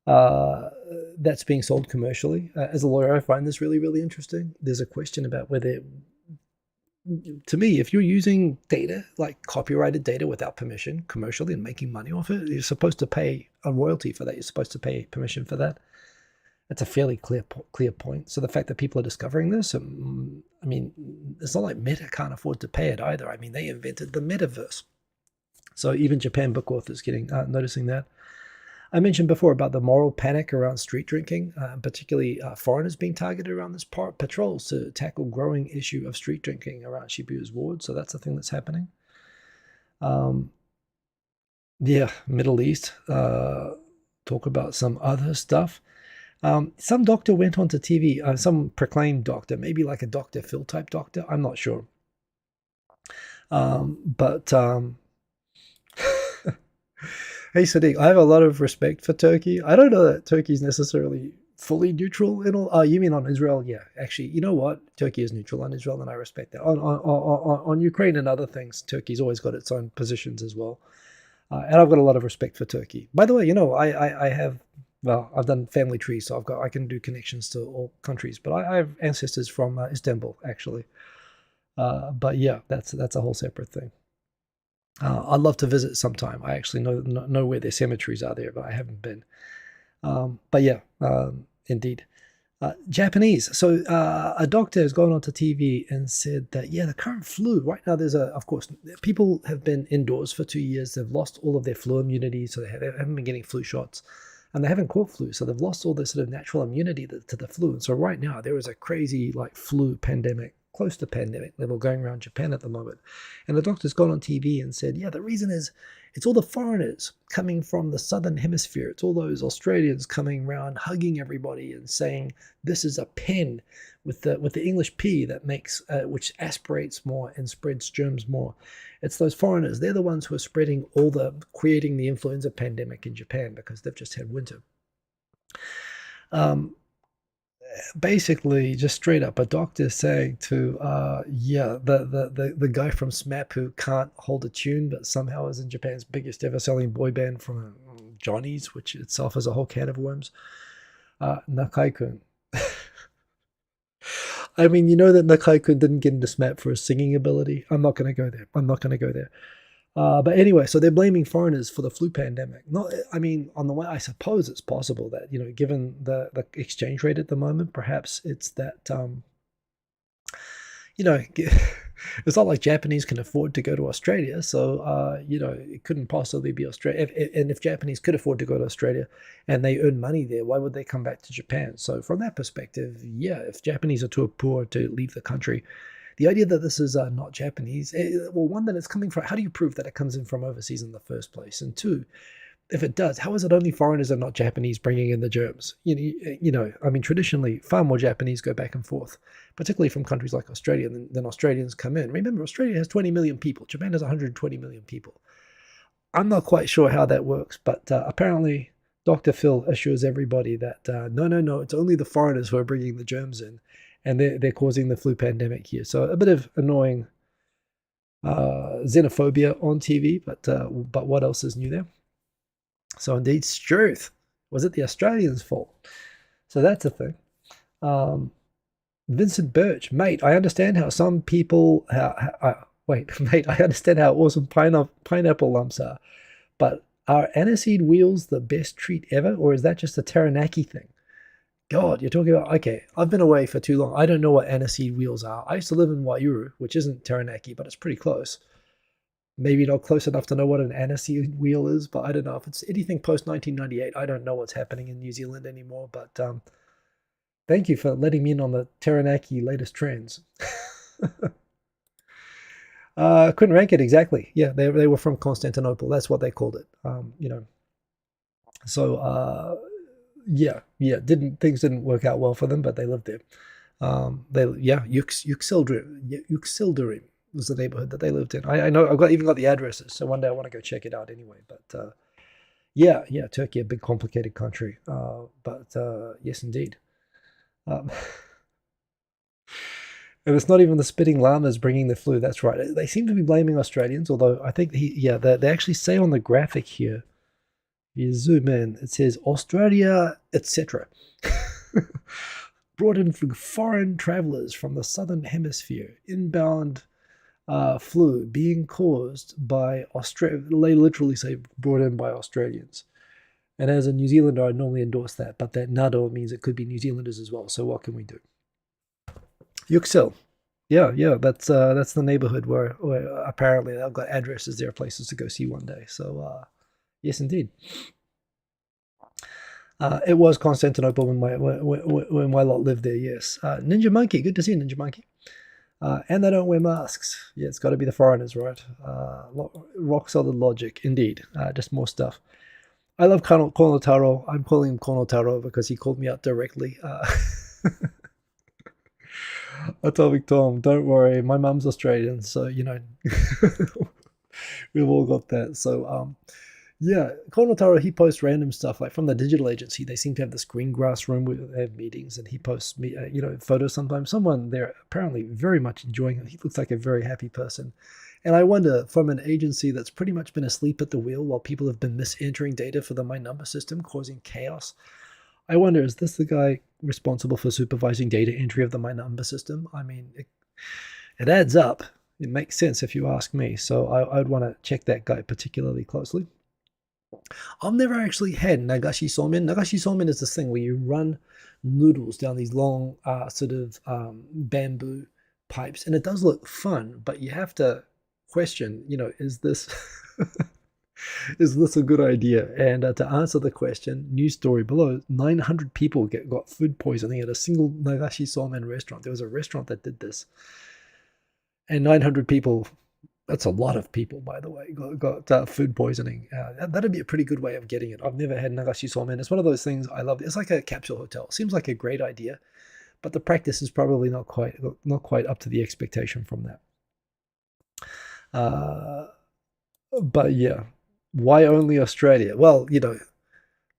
That's being sold commercially. As a lawyer, I find this really, really interesting. There's a question about whether, to me, if you're using data, like copyrighted data without permission commercially and making money off it, you're supposed to pay a royalty for that. You're supposed to pay permission for that. That's a fairly clear point. So the fact that people are discovering this, it's not like Meta can't afford to pay it either. They invented the metaverse. So even Japan book authors noticing that. I mentioned before about the moral panic around street drinking, particularly foreigners being targeted around this patrols to tackle growing issue of street drinking around Shibuya's ward. So that's a thing that's happening. Middle East. Talk about some other stuff. Some doctor went onto TV, some proclaimed doctor, maybe like a Dr. Phil type doctor. I'm not sure. Hey Sadiq, I have a lot of respect for Turkey. I don't know that Turkey is necessarily fully neutral in all. Oh, you mean on Israel? Yeah, actually, you know what? Turkey is neutral on Israel, and I respect that. On Ukraine and other things, Turkey's always got its own positions as well. And I've got a lot of respect for Turkey. By the way, I have, well, I've done family trees, so I can do connections to all countries. But I have ancestors from Istanbul, actually. But yeah, that's a whole separate thing. I'd love to visit sometime. I actually know where their cemeteries are there, but I haven't been. But yeah, indeed. Japanese. So a doctor has gone onto TV and said that, yeah, the current flu, right now of course, people have been indoors for 2 years. They've lost all of their flu immunity, so they haven't been getting flu shots. And they haven't caught flu, so they've lost all this sort of natural immunity to the flu. And so right now there is a crazy flu pandemic, close to pandemic level, going around Japan at the moment. And the doctor's gone on TV and said, yeah, the reason is it's all the foreigners coming from the southern hemisphere. It's all those Australians coming around hugging everybody and saying this is a pen with the English P that makes which aspirates more and spreads germs more. It's those foreigners. They're the ones who are creating the influenza pandemic in Japan because they've just had winter. Basically, just straight up, a doctor saying to the guy from SMAP who can't hold a tune but somehow is in Japan's biggest ever selling boy band from Johnny's, which itself is a whole can of worms. Nakai-kun. I mean, you know that Nakai-kun didn't get into SMAP for his singing ability. I'm not going to go there. But anyway, so they're blaming foreigners for the flu pandemic. I mean, on the way, I suppose it's possible that, given the exchange rate at the moment, perhaps it's that, it's not like Japanese can afford to go to Australia. So, it couldn't possibly be Australia. And if Japanese could afford to go to Australia and they earn money there, why would they come back to Japan? So from that perspective, yeah, if Japanese are too poor to leave the country, the idea that this is not Japanese, well, one, that it's coming from, how do you prove that it comes in from overseas in the first place? And two, if it does, how is it only foreigners and not Japanese bringing in the germs? I mean, traditionally, far more Japanese go back and forth, particularly from countries like Australia, than Australians come in. Remember, Australia has 20 million people. Japan has 120 million people. I'm not quite sure how that works, but apparently Dr. Phil assures everybody that, no, it's only the foreigners who are bringing the germs in, and they're causing the flu pandemic here. So a bit of annoying xenophobia on TV, but what else is new there? So indeed, Struth. Was it the Australians' fault? So that's a thing. Vincent Birch, mate, I understand how some people... mate, I understand how awesome pineapple lumps are, but are aniseed wheels the best treat ever, or is that just a Taranaki thing? God, you're talking about... Okay, I've been away for too long. I don't know what aniseed wheels are. I used to live in Waihuru, which isn't Taranaki, but it's pretty close. Maybe not close enough to know what an aniseed wheel is, but I don't know if it's anything post 1998. I don't know what's happening in New Zealand anymore, but thank you for letting me in on the Taranaki latest trends. Couldn't rank it exactly. Yeah, they were from Constantinople. That's what they called it. So things didn't work out well for them, but they lived there. Yuxilderim was the neighborhood that they lived in. I know I've even got the addresses, so one day I want to go check it out anyway. But Turkey, a big complicated country. But yes, indeed. And it's not even the spitting llamas bringing the flu. That's right. They seem to be blaming Australians, although I think they actually say on the graphic here, if you zoom in, it says Australia, etc. Brought in from foreign travelers from the southern hemisphere, inbound flu being caused by Australia. They literally say brought in by Australians. And as a New Zealander, I normally endorse that, but that nado means it could be New Zealanders as well. So what can we do? Yuxil. Yeah, that's the neighborhood where apparently I've got addresses there, places to go see one day. So yes, indeed. It was Constantinople when my lot lived there, yes. Ninja Monkey, good to see you, Ninja Monkey. And they don't wear masks. Yeah, it's got to be the foreigners, right? Rock solid logic, indeed. Just more stuff. I love Kono Taro. I'm calling him Kono Taro because he called me out directly. Atomic Tom, don't worry. My mum's Australian, so, we've all got that. So, Kono Taro, he posts random stuff, like from the digital agency. They seem to have this green grass room where they have meetings, and he posts photos sometimes. Someone there apparently very much enjoying it. He looks like a very happy person. And I wonder, from an agency that's pretty much been asleep at the wheel while people have been misentering data for the My Number system, causing chaos, I wonder, is this the guy responsible for supervising data entry of the My Number system? I mean, it adds up. It makes sense if you ask me. So I'd want to check that guy particularly closely. I've never actually had nagashi somen. Nagashi somen is this thing where you run noodles down these long bamboo pipes, and it does look fun, but you have to question, is this is this a good idea? And to answer the question, news story below, 900 people got food poisoning at a single nagashi somen restaurant. There was a restaurant that did this, and 900 people, that's a lot of people, by the way, got food poisoning. That'd be a pretty good way of getting it. I've never had nagashi somen. It's one of those things I love. It's like a capsule hotel. It seems like a great idea, but the practice is probably not quite up to the expectation from that. But yeah, why only Australia? Well,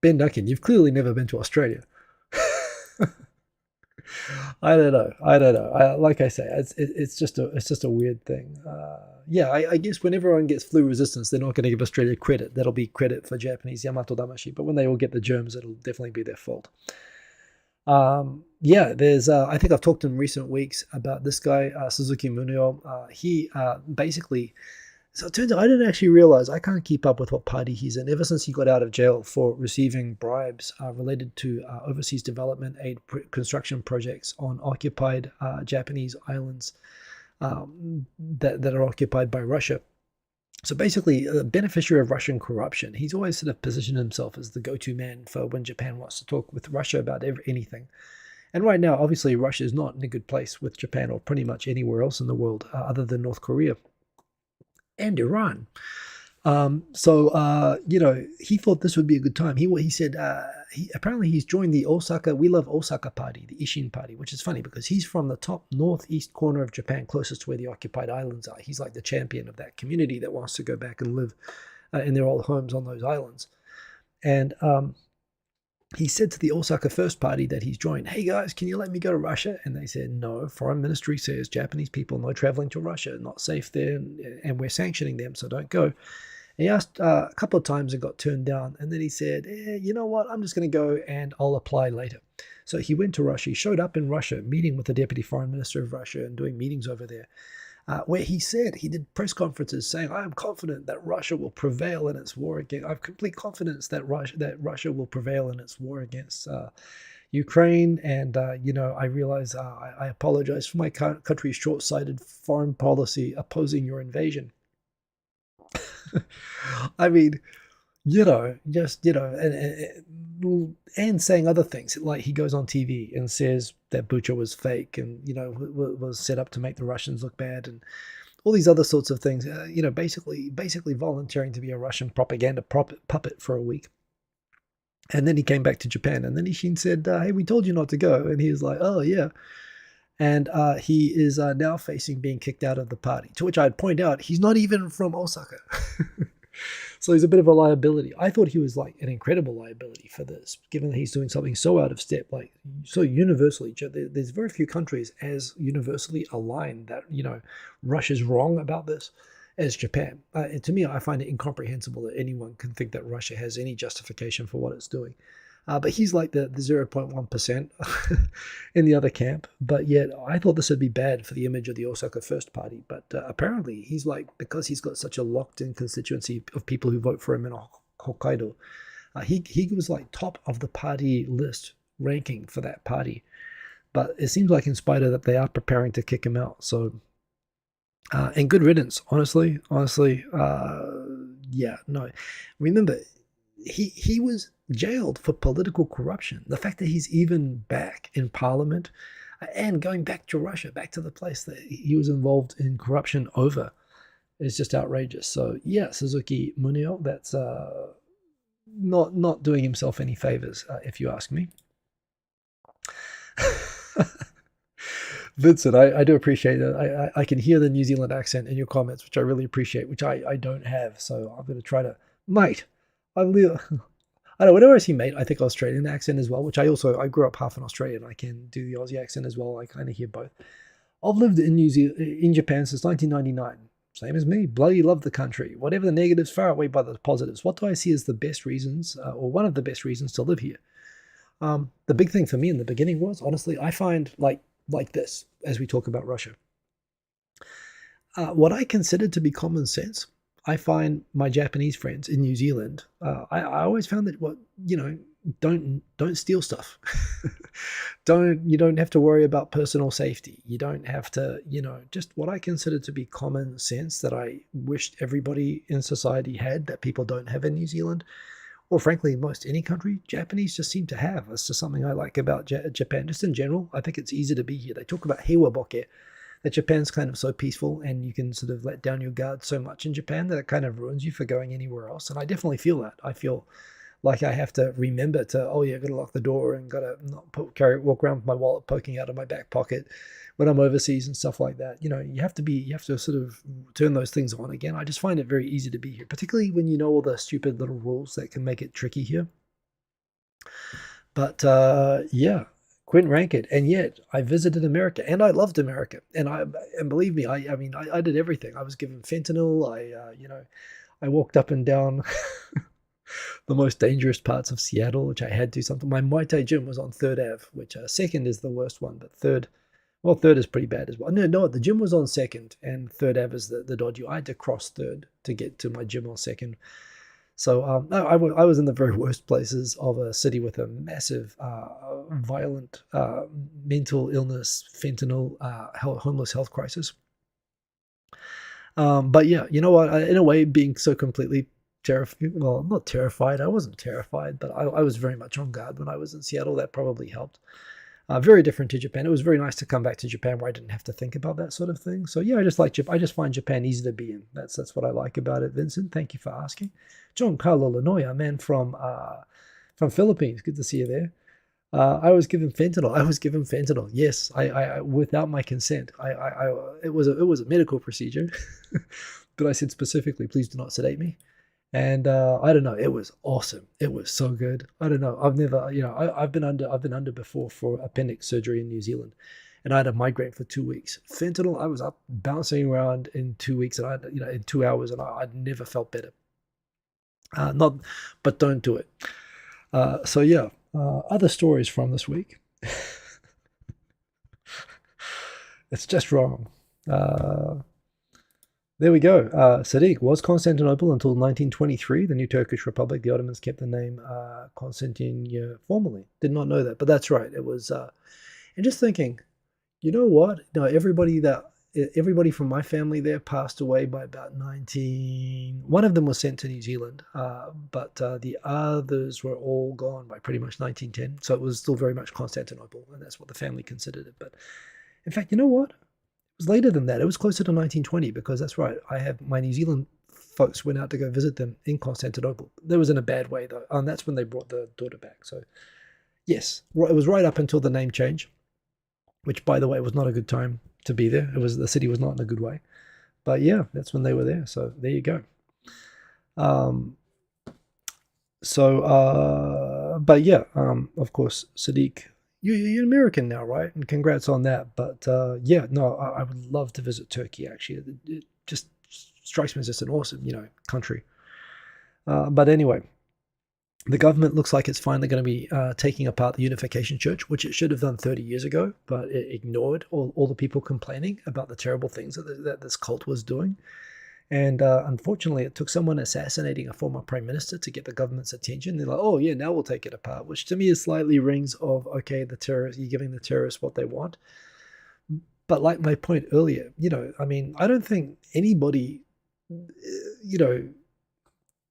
Ben Duncan, you've clearly never been to Australia. I don't know. Like I say, it's just a weird thing. Yeah, I guess when everyone gets flu resistance, they're not going to give Australia credit. That'll be credit for Japanese Yamato Damashi. But when they all get the germs, it'll definitely be their fault. Yeah, there's I think I've talked in recent weeks about this guy, Suzuki Munio. He basically, so it turns out I didn't actually realize, I can't keep up with what party he's in ever since he got out of jail for receiving bribes related to overseas development aid construction projects on occupied Japanese islands that are occupied by Russia. So basically, a beneficiary of Russian corruption. He's always sort of positioned himself as the go-to man for when Japan wants to talk with Russia about anything. And right now, obviously, Russia is not in a good place with Japan or pretty much anywhere else in the world other than North Korea and Iran. He thought this would be a good time. He said apparently he's joined the Osaka We Love Osaka party, the Ishin party, which is funny because he's from the top northeast corner of Japan, closest to where the occupied islands are. He's like the champion of that community that wants to go back and live in their old homes on those islands. And he said to the Osaka First Party that he's joined, "Hey guys, can you let me go to Russia?" And they said, "No, foreign ministry says Japanese people no traveling to Russia, not safe there, and we're sanctioning them, so don't go." He asked a couple of times and got turned down. And then he said, you know what, I'm just going to go and I'll apply later. So he went to Russia. He showed up in Russia, meeting with the deputy foreign minister of Russia and doing meetings over there, where he said, he did press conferences saying, "I am confident that Russia will prevail in its war against, I have complete confidence that Russia will prevail in its war against Ukraine. And, I realize I apologize for my country's short-sighted foreign policy opposing your invasion." I mean, and saying other things, like he goes on TV and says that Bucha was fake and, was set up to make the Russians look bad and all these other sorts of things, basically volunteering to be a Russian propaganda puppet for a week. And then he came back to Japan and then Ishin said, "Hey, we told you not to go." And he was like, "Oh, yeah." And he is now facing being kicked out of the party, to which I'd point out he's not even from Osaka. So he's a bit of a liability. I thought he was like an incredible liability for this, given that he's doing something so out of step, like so universally. There's very few countries as universally aligned that, Russia's wrong about this as Japan. To me, I find it incomprehensible that anyone can think that Russia has any justification for what it's doing. But he's like the 0.1% in the other camp. But yet I thought this would be bad for the image of the Osaka First Party. But apparently he's like, because he's got such a locked-in constituency of people who vote for him in Hokkaido, he was like top of the party list ranking for that party. But it seems like in spite of that, they are preparing to kick him out. So, and good riddance, honestly. Yeah, no. Remember, he was jailed for political corruption. The fact that he's even back in parliament and going back to Russia, back to the place that he was involved in corruption over, is just outrageous. So yeah, Suzuki Munio, that's not doing himself any favors, if you ask me. Vincent, I do appreciate that. I can hear the New Zealand accent in your comments, which I really appreciate, which I don't have. So I'm going to try to, mate, I don't know, whenever I see mate, I think Australian accent as well, which I grew up half an Australian. I can do the Aussie accent as well. I kind of hear both. I've lived in Japan since 1999. same as me, bloody love the country. Whatever the negatives, far outweighed by the positives. What do I see as the best reasons, or one of the best reasons to live here? The big thing for me in the beginning was, honestly, I find like this, as we talk about Russia. What I considered to be common sense, I find my Japanese friends in New Zealand, I always found that, don't steal stuff. You don't have to worry about personal safety. You don't have to, just what I consider to be common sense that I wished everybody in society had, that people don't have in New Zealand, or frankly, most any country. Japanese just seem to have. It's just something I like about Japan, just in general. I think it's easy to be here. They talk about heiwa boke, that Japan's kind of so peaceful, and you can sort of let down your guard so much in Japan that it kind of ruins you for going anywhere else. And I definitely feel that. I feel like I have to remember to, got to lock the door and got to not walk around with my wallet poking out of my back pocket when I'm overseas and stuff like that. You have to sort of turn those things on again. I just find it very easy to be here, particularly when you know all the stupid little rules that can make it tricky here. But couldn't rank it. And yet I visited America and I loved America. And believe me, I did everything. I was given fentanyl. I walked up and down the most dangerous parts of Seattle, which I had to something. My Muay Thai gym was on 3rd Ave, which 2nd is the worst one, but 3rd is pretty bad as well. No, the gym was on 2nd and 3rd Ave is the dodgy. I had to cross 3rd to get to my gym on 2nd. So I was in the very worst places of a city with a massive, violent mental illness, fentanyl, homeless health crisis. But yeah, you know what? In a way, being so completely terrified, well, not terrified, I wasn't terrified, but I was very much on guard when I was in Seattle. That probably helped. Very different to Japan. It was very nice to come back to Japan where I didn't have to think about that sort of thing. So yeah, I just find Japan easy to be in. That's what I like about it. Vincent, thank you for asking. John Carlo Lanoya, man from Philippines. Good to see you there. I was given fentanyl. Yes, I without my consent. It was a medical procedure, but I said specifically, please do not sedate me. And I don't know, it was awesome. It was so good. I don't know. I've never, I've been under before for appendix surgery in New Zealand, and I had a migraine for 2 weeks. Fentanyl, I was up bouncing around in 2 weeks, and in 2 hours, and I'd never felt better. But don't do it. So yeah, other stories from this week. It's just wrong. There we go. Sadiq, was Constantinople until 1923 the new Turkish Republic? The Ottomans kept the name Constantinople formally. Did not know that, but that's right. It was. And just thinking, you know what? No, everybody from my family there passed away by about 19. One of them was sent to New Zealand, but the others were all gone by pretty much 1910. So it was still very much Constantinople, and that's what the family considered it. But in fact, you know what? It was later than that. It was closer to 1920, because that's right. I have my New Zealand folks went out to go visit them in Constantinople. That was in a bad way though, and that's when they brought the daughter back. So yes, it was right up until the name change, which by the way was not a good time to be there. The city was not in a good way, but yeah, that's when they were there. So there you go. But yeah, of course, Sadiq, you're American now, right? And congrats on that. But yeah, no, I would love to visit Turkey. Actually, it just strikes me as just an awesome, country. But anyway, the government looks like it's finally going to be taking apart the Unification Church, which it should have done 30 years ago, but it ignored all the people complaining about the terrible things that this cult was doing. And unfortunately, it took someone assassinating a former prime minister to get the government's attention. They're like, oh, yeah, now we'll take it apart, which to me is slightly rings of, okay, you're giving the terrorists what they want. But like my point earlier, I don't think anybody,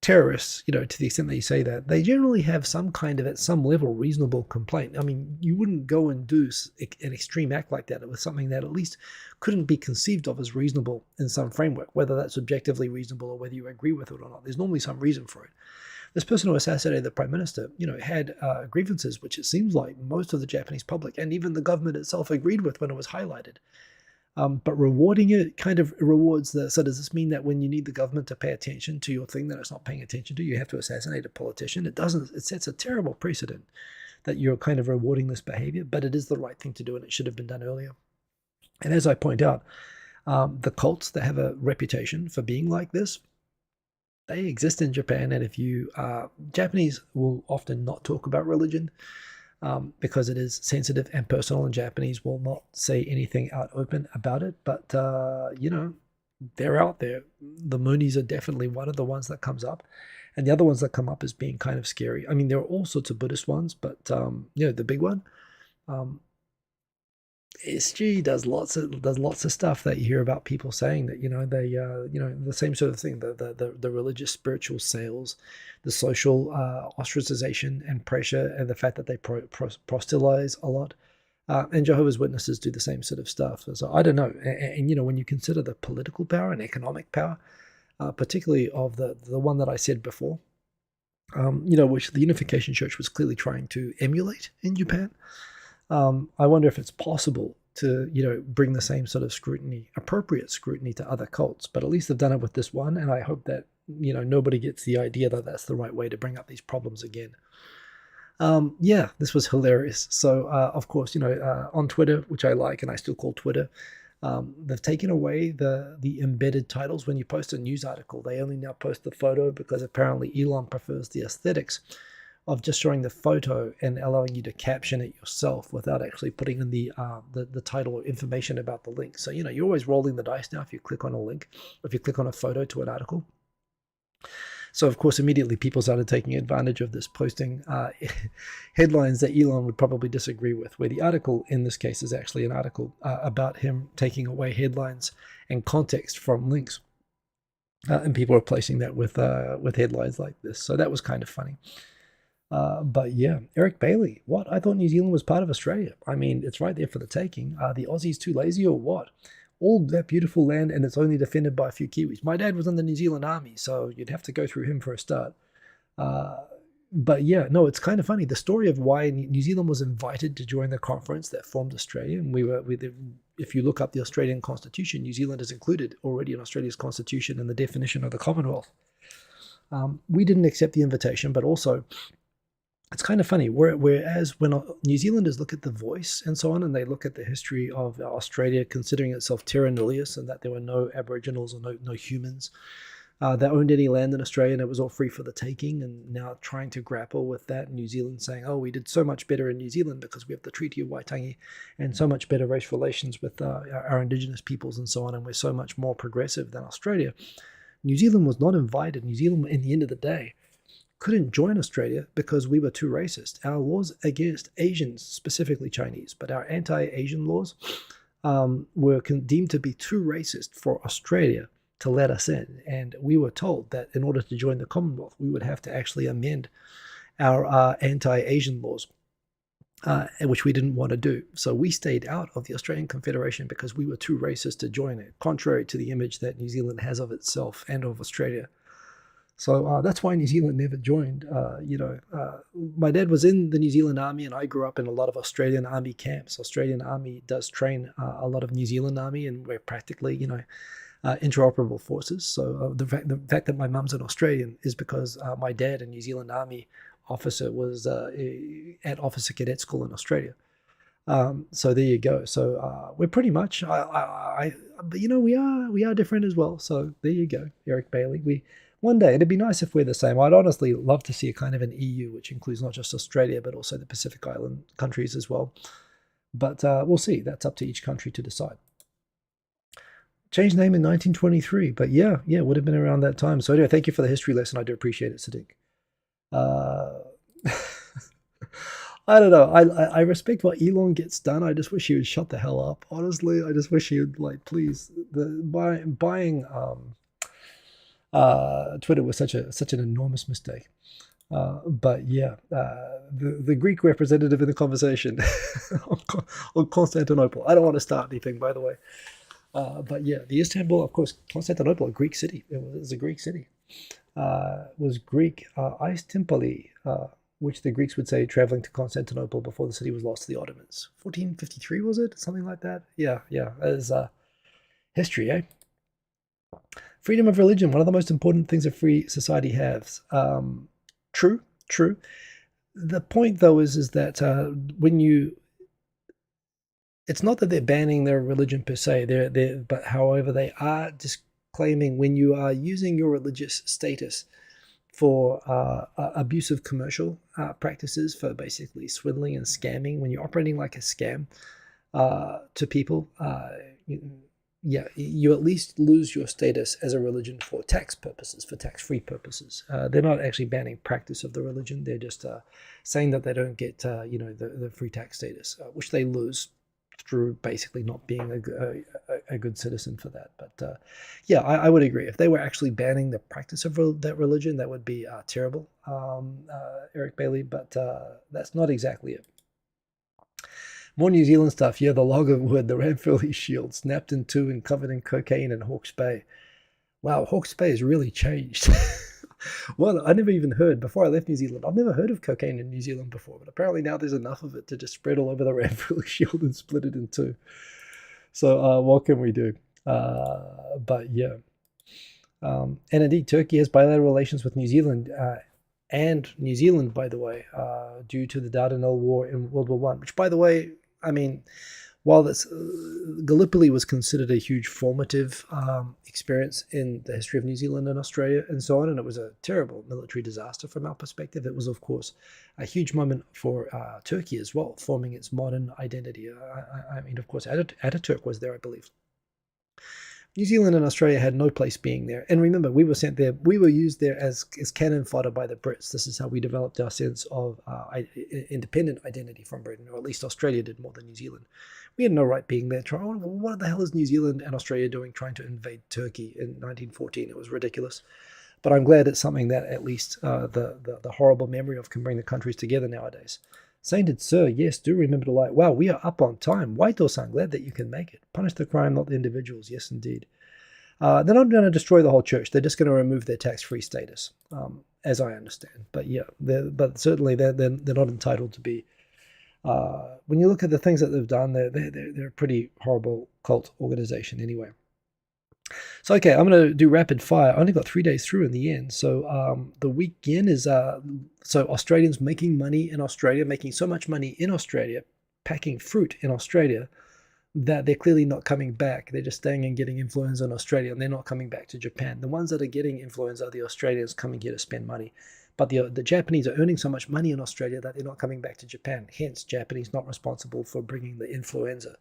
terrorists, to the extent that you say that, they generally have some kind of, at some level, reasonable complaint. I mean, you wouldn't go and do an extreme act like that with something that at least couldn't be conceived of as reasonable in some framework, whether that's objectively reasonable or whether you agree with it or not. There's normally some reason for it. This person who assassinated the prime minister, had grievances, which it seems like most of the Japanese public and even the government itself agreed with when it was highlighted. But rewarding it kind of rewards so does this mean that when you need the government to pay attention to your thing that it's not paying attention to, you have to assassinate a politician? It doesn't. It sets a terrible precedent that you're kind of rewarding this behavior, but it is the right thing to do and it should have been done earlier. And as I point out, The cults that have a reputation for being like this, they exist in Japan, and if you Japanese will often not talk about religion because it is sensitive and personal, and Japanese will not say anything out open about it. But they're out there. The Moonies are definitely one of the ones that comes up, and the other ones that come up as being kind of scary. I mean, there are all sorts of Buddhist ones, but the big one. SG does lots of stuff that you hear about people saying that they the same sort of thing, the religious spiritual sales, the social ostracization and pressure, and the fact that they proselytize a lot, and Jehovah's Witnesses do the same sort of stuff. So I don't know, and when you consider the political power and economic power, particularly of the one that I said before, which the Unification Church was clearly trying to emulate in Japan. I wonder if it's possible to, bring the same sort of scrutiny, appropriate scrutiny, to other cults. But at least they've done it with this one, and I hope that, nobody gets the idea that that's the right way to bring up these problems again. This was hilarious. So, of course, on Twitter, which I like and I still call Twitter, they've taken away the embedded titles when you post a news article. They only now post the photo because apparently Elon prefers the aesthetics of just showing the photo and allowing you to caption it yourself without actually putting in the title or information about the link. So, you're always rolling the dice now if you click on a link, or if you click on a photo to an article. So, of course, immediately people started taking advantage of this, posting headlines that Elon would probably disagree with, where the article in this case is actually an article about him taking away headlines and context from links. And people are placing that with headlines like this. So that was kind of funny. But yeah, Eric Bailey, what? I thought New Zealand was part of Australia. I mean, it's right there for the taking. Are the Aussies too lazy or what? All that beautiful land, and it's only defended by a few Kiwis. My dad was in the New Zealand Army, so you'd have to go through him for a start. But yeah, no, it's kind of funny. The story of why New Zealand was invited to join the conference that formed Australia, and if you look up the Australian Constitution, New Zealand is included already in Australia's Constitution in the definition of the Commonwealth. We didn't accept the invitation, but also, it's kind of funny, whereas when New Zealanders look at The Voice and so on, and they look at the history of Australia considering itself terra nullius, and that there were no Aboriginals or no humans that owned any land in Australia, and it was all free for the taking, and now trying to grapple with that, New Zealand saying, oh, we did so much better in New Zealand because we have the Treaty of Waitangi and so much better race relations with our Indigenous peoples and so on, and we're so much more progressive than Australia. New Zealand was not invited. New Zealand, in the end of the day, couldn't join Australia because we were too racist. Our laws against Asians, specifically Chinese, but our anti-Asian laws were deemed to be too racist for Australia to let us in. And we were told that in order to join the Commonwealth, we would have to actually amend our anti-Asian laws, which we didn't want to do. So we stayed out of the Australian Confederation because we were too racist to join it, contrary to the image that New Zealand has of itself and of Australia. So that's why New Zealand never joined. My dad was in the New Zealand Army, and I grew up in a lot of Australian Army camps. Australian Army does train a lot of New Zealand Army, and we're practically, interoperable forces. So the fact that my mum's an Australian is because my dad, a New Zealand Army officer, was at Officer Cadet School in Australia. So there you go. So we're pretty much, but we are different as well. So there you go, Eric Bailey. One day, it'd be nice if we're the same. I'd honestly love to see a kind of an EU, which includes not just Australia, but also the Pacific Island countries as well. But we'll see. That's up to each country to decide. Changed name in 1923. But yeah, would have been around that time. So anyway, thank you for the history lesson. I do appreciate it, Sadiq. I don't know. I respect what Elon gets done. I just wish he would shut the hell up. Honestly, I just wish he would, please. Buying Twitter was such an enormous mistake. But yeah, the Greek representative in the conversation on Constantinople. I don't want to start anything, by the way. But yeah, the Istanbul, of course, Constantinople, a Greek city. It was a Greek city. Was Greek Istanbuli, which the Greeks would say traveling to Constantinople before the city was lost to the Ottomans. 1453 was it? Something like that. Yeah. As history, eh? Freedom of religion, one of the most important things a free society has. True. The point, though, is that when you it's not that they're banning their religion per se. But however, they are disclaiming when you are using your religious status for abusive commercial practices, for basically swindling and scamming, when you're operating like a scam to people, you at least lose your status as a religion for tax purposes, for tax-free purposes. They're not actually banning practice of the religion. They're just saying that they don't get, the free tax status, which they lose through basically not being a good citizen for that. But I would agree. If they were actually banning the practice of that religion, that would be terrible, Eric Bailey. But that's not exactly it. More New Zealand stuff. Yeah, the log of wood, the Ranfurly shield, snapped in two and covered in cocaine in Hawke's Bay. Wow, Hawke's Bay has really changed. Well, I never even heard, before I left New Zealand, I've never heard of cocaine in New Zealand before, but apparently now there's enough of it to just spread all over the Ranfurly shield and split it in two. So what can we do? But yeah. And indeed, Turkey has bilateral relations with New Zealand, and New Zealand, by the way, due to the Dardanelles War in World War I, which, by the way, I mean, while this Gallipoli was considered a huge formative experience in the history of New Zealand and Australia and so on, and it was a terrible military disaster from our perspective, it was, of course, a huge moment for Turkey as well, forming its modern identity. I mean, of course, Ataturk was there, I believe. New Zealand and Australia had no place being there. And remember, we were sent there, we were used there as cannon fodder by the Brits. This is how we developed our sense of independent identity from Britain, or at least Australia did more than New Zealand. We had no right being there. What the hell is New Zealand and Australia doing trying to invade Turkey in 1914? It was ridiculous. But I'm glad it's something that at least the horrible memory of can bring the countries together nowadays. Sainted Sir, yes, do remember to like. Wow, we are up on time. Waito-san, glad that you can make it. Punish the crime, not the individuals. Yes, indeed. They're not going to destroy the whole church. They're just going to remove their tax-free status, as I understand. But yeah, but certainly they're not entitled to be. When you look at the things that they've done, they're a pretty horrible cult organization anyway. So, okay, I'm going to do rapid fire. I only got 3 days through in the end. So the weekend is, so Australians making money in Australia, making so much money in Australia, packing fruit in Australia, that they're clearly not coming back. They're just staying and getting influenza in Australia, and they're not coming back to Japan. The ones that are getting influenza are the Australians coming here to spend money. But the Japanese are earning so much money in Australia that they're not coming back to Japan. Hence, Japanese not responsible for bringing the influenza.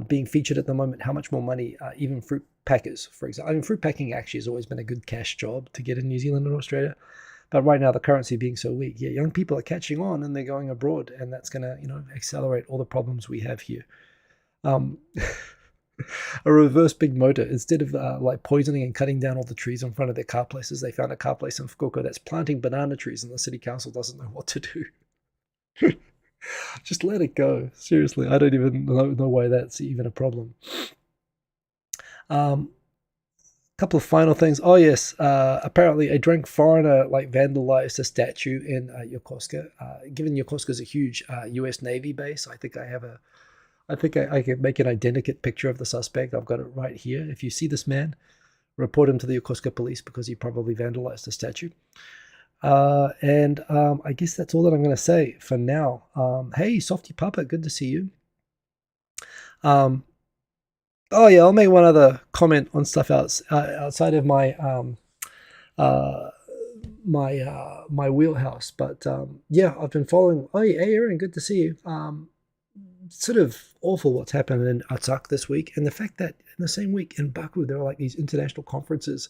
Being featured at the moment, how much more money even fruit packers, for example. I mean, fruit packing actually has always been a good cash job to get in New Zealand and Australia. But right now, the currency being so weak, yeah, young people are catching on and they're going abroad, and that's going to, accelerate all the problems we have here. A reverse big motor. Instead of like poisoning and cutting down all the trees in front of their car places, they found a car place in Fukuoka that's planting banana trees, and the city council doesn't know what to do. Just let it go. Seriously, I don't even know why that's even a problem. Couple of final things. Oh yes, apparently a drunk foreigner vandalized a statue in Yokosuka. Given Yokosuka is a huge U.S. Navy base, I think I can make an identical picture of the suspect. I've got it right here. If you see this man, report him to the Yokosuka police because he probably vandalized the statue. And I guess that's all that I'm going to say for now. Hey, Softy Papa, good to see you. Oh yeah, I'll make one other comment on stuff outside of my my wheelhouse. But yeah, I've been following. Oh yeah, hey Aaron, good to see you. Sort of awful what's happened in Artsakh this week, and the fact that in the same week in Baku there are like these international conferences.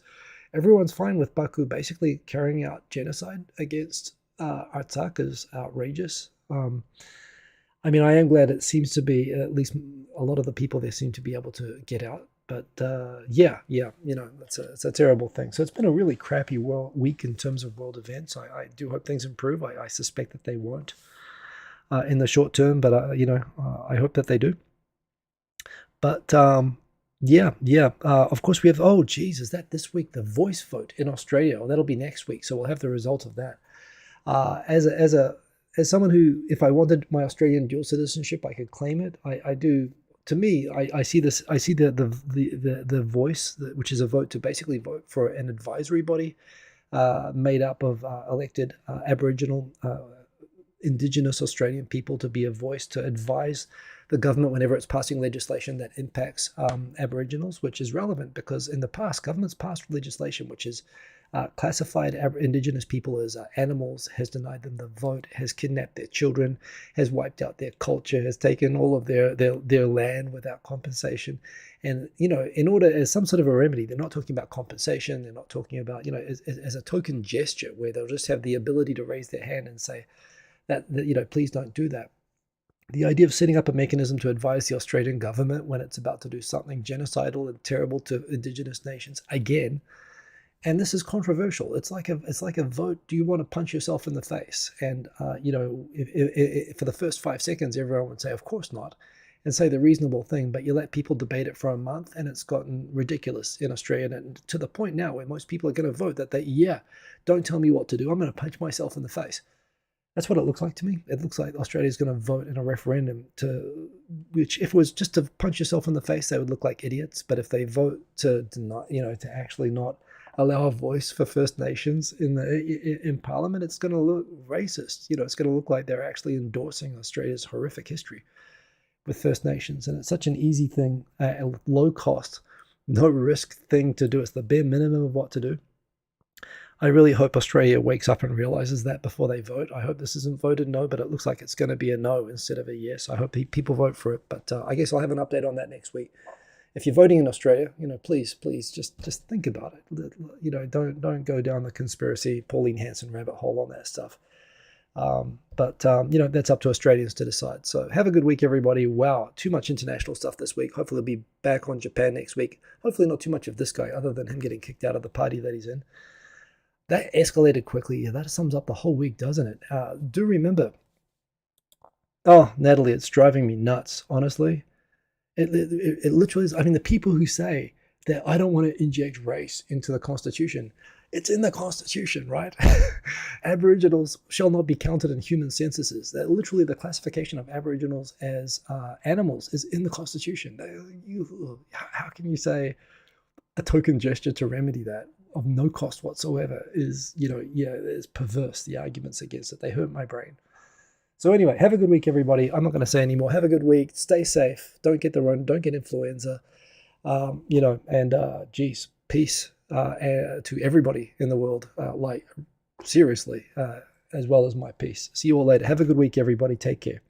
Everyone's fine with Baku basically carrying out genocide against Artsakh is outrageous. I mean, I am glad it seems to be, at least a lot of the people there seem to be able to get out. But yeah, it's a terrible thing. So it's been a really crappy week in terms of world events. I do hope things improve. I suspect that they won't in the short term, but I hope that they do. But yeah. Of course, we have. Oh, geez, is that this week? The voice vote in Australia. Well, that'll be next week, so we'll have the result of that. As someone who, if I wanted my Australian dual citizenship, I could claim it. I do. To me, I see this. I see the voice, which is a vote to basically vote for an advisory body made up of elected Aboriginal Indigenous Australian people to be a voice to advise the government whenever it's passing legislation that impacts Aboriginals, which is relevant because in the past, governments passed legislation which is classified Indigenous people as animals, has denied them the vote, has kidnapped their children, has wiped out their culture, has taken all of their land without compensation. And, you know, in order, as some sort of a remedy, they're not talking about compensation, they're not talking about, you know, as a token gesture where they'll just have the ability to raise their hand and say that you know, please don't do that. The idea of setting up a mechanism to advise the Australian government when it's about to do something genocidal and terrible to Indigenous nations again. And this is controversial. It's like a vote. Do you want to punch yourself in the face? And you know, for the first 5 seconds, everyone would say, "Of course not," and say the reasonable thing. But you let people debate it for a month, and it's gotten ridiculous in Australia, and to the point now where most people are going to vote that don't tell me what to do. I'm going to punch myself in the face. That's what it looks like to me. It looks like Australia is going to vote in a referendum which, if it was just to punch yourself in the face, they would look like idiots. But if they vote to deny, you know, to actually not allow a voice for First Nations in Parliament, it's going to look racist. You know, it's going to look like they're actually endorsing Australia's horrific history with First Nations. And it's such an easy thing, a low cost, no risk thing to do. It's the bare minimum of what to do. I really hope Australia wakes up and realizes that before they vote. I hope this isn't voted no, but it looks like it's going to be a no instead of a yes. I hope people vote for it, but I guess I'll have an update on that next week. If you're voting in Australia, you know, please just think about it. You know, don't go down the conspiracy Pauline Hanson rabbit hole on that stuff. But you know, that's up to Australians to decide. So have a good week, everybody. Wow, too much international stuff this week. Hopefully, we'll be back on Japan next week. Hopefully, not too much of this guy, other than him getting kicked out of the party that he's in. That escalated quickly. Yeah, that sums up the whole week, doesn't it? Do remember. Oh, Natalie, it's driving me nuts, honestly. It literally is. I mean, the people who say that I don't want to inject race into the Constitution, it's in the Constitution, right? Aboriginals shall not be counted in human censuses. That literally the classification of Aboriginals as animals is in the Constitution. How can you say a token gesture to remedy that of no cost whatsoever is, you know, it's perverse, the arguments against it. They hurt my brain. So anyway, have a good week, everybody. I'm not going to say anymore. Have a good week. Stay safe. Don't get the run. Don't get influenza. You know, and geez, peace to everybody in the world. Like, seriously, as well as my peace. See you all later. Have a good week, everybody. Take care.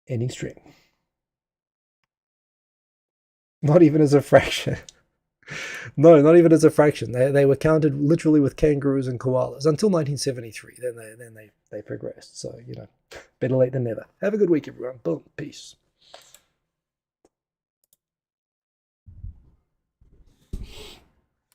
Ending stream. Not even as a fraction. No, not even as a fraction. They were counted literally with kangaroos and koalas until 1973. Then they progressed. So, you know, better late than never. Have a good week, everyone. Boom. Peace.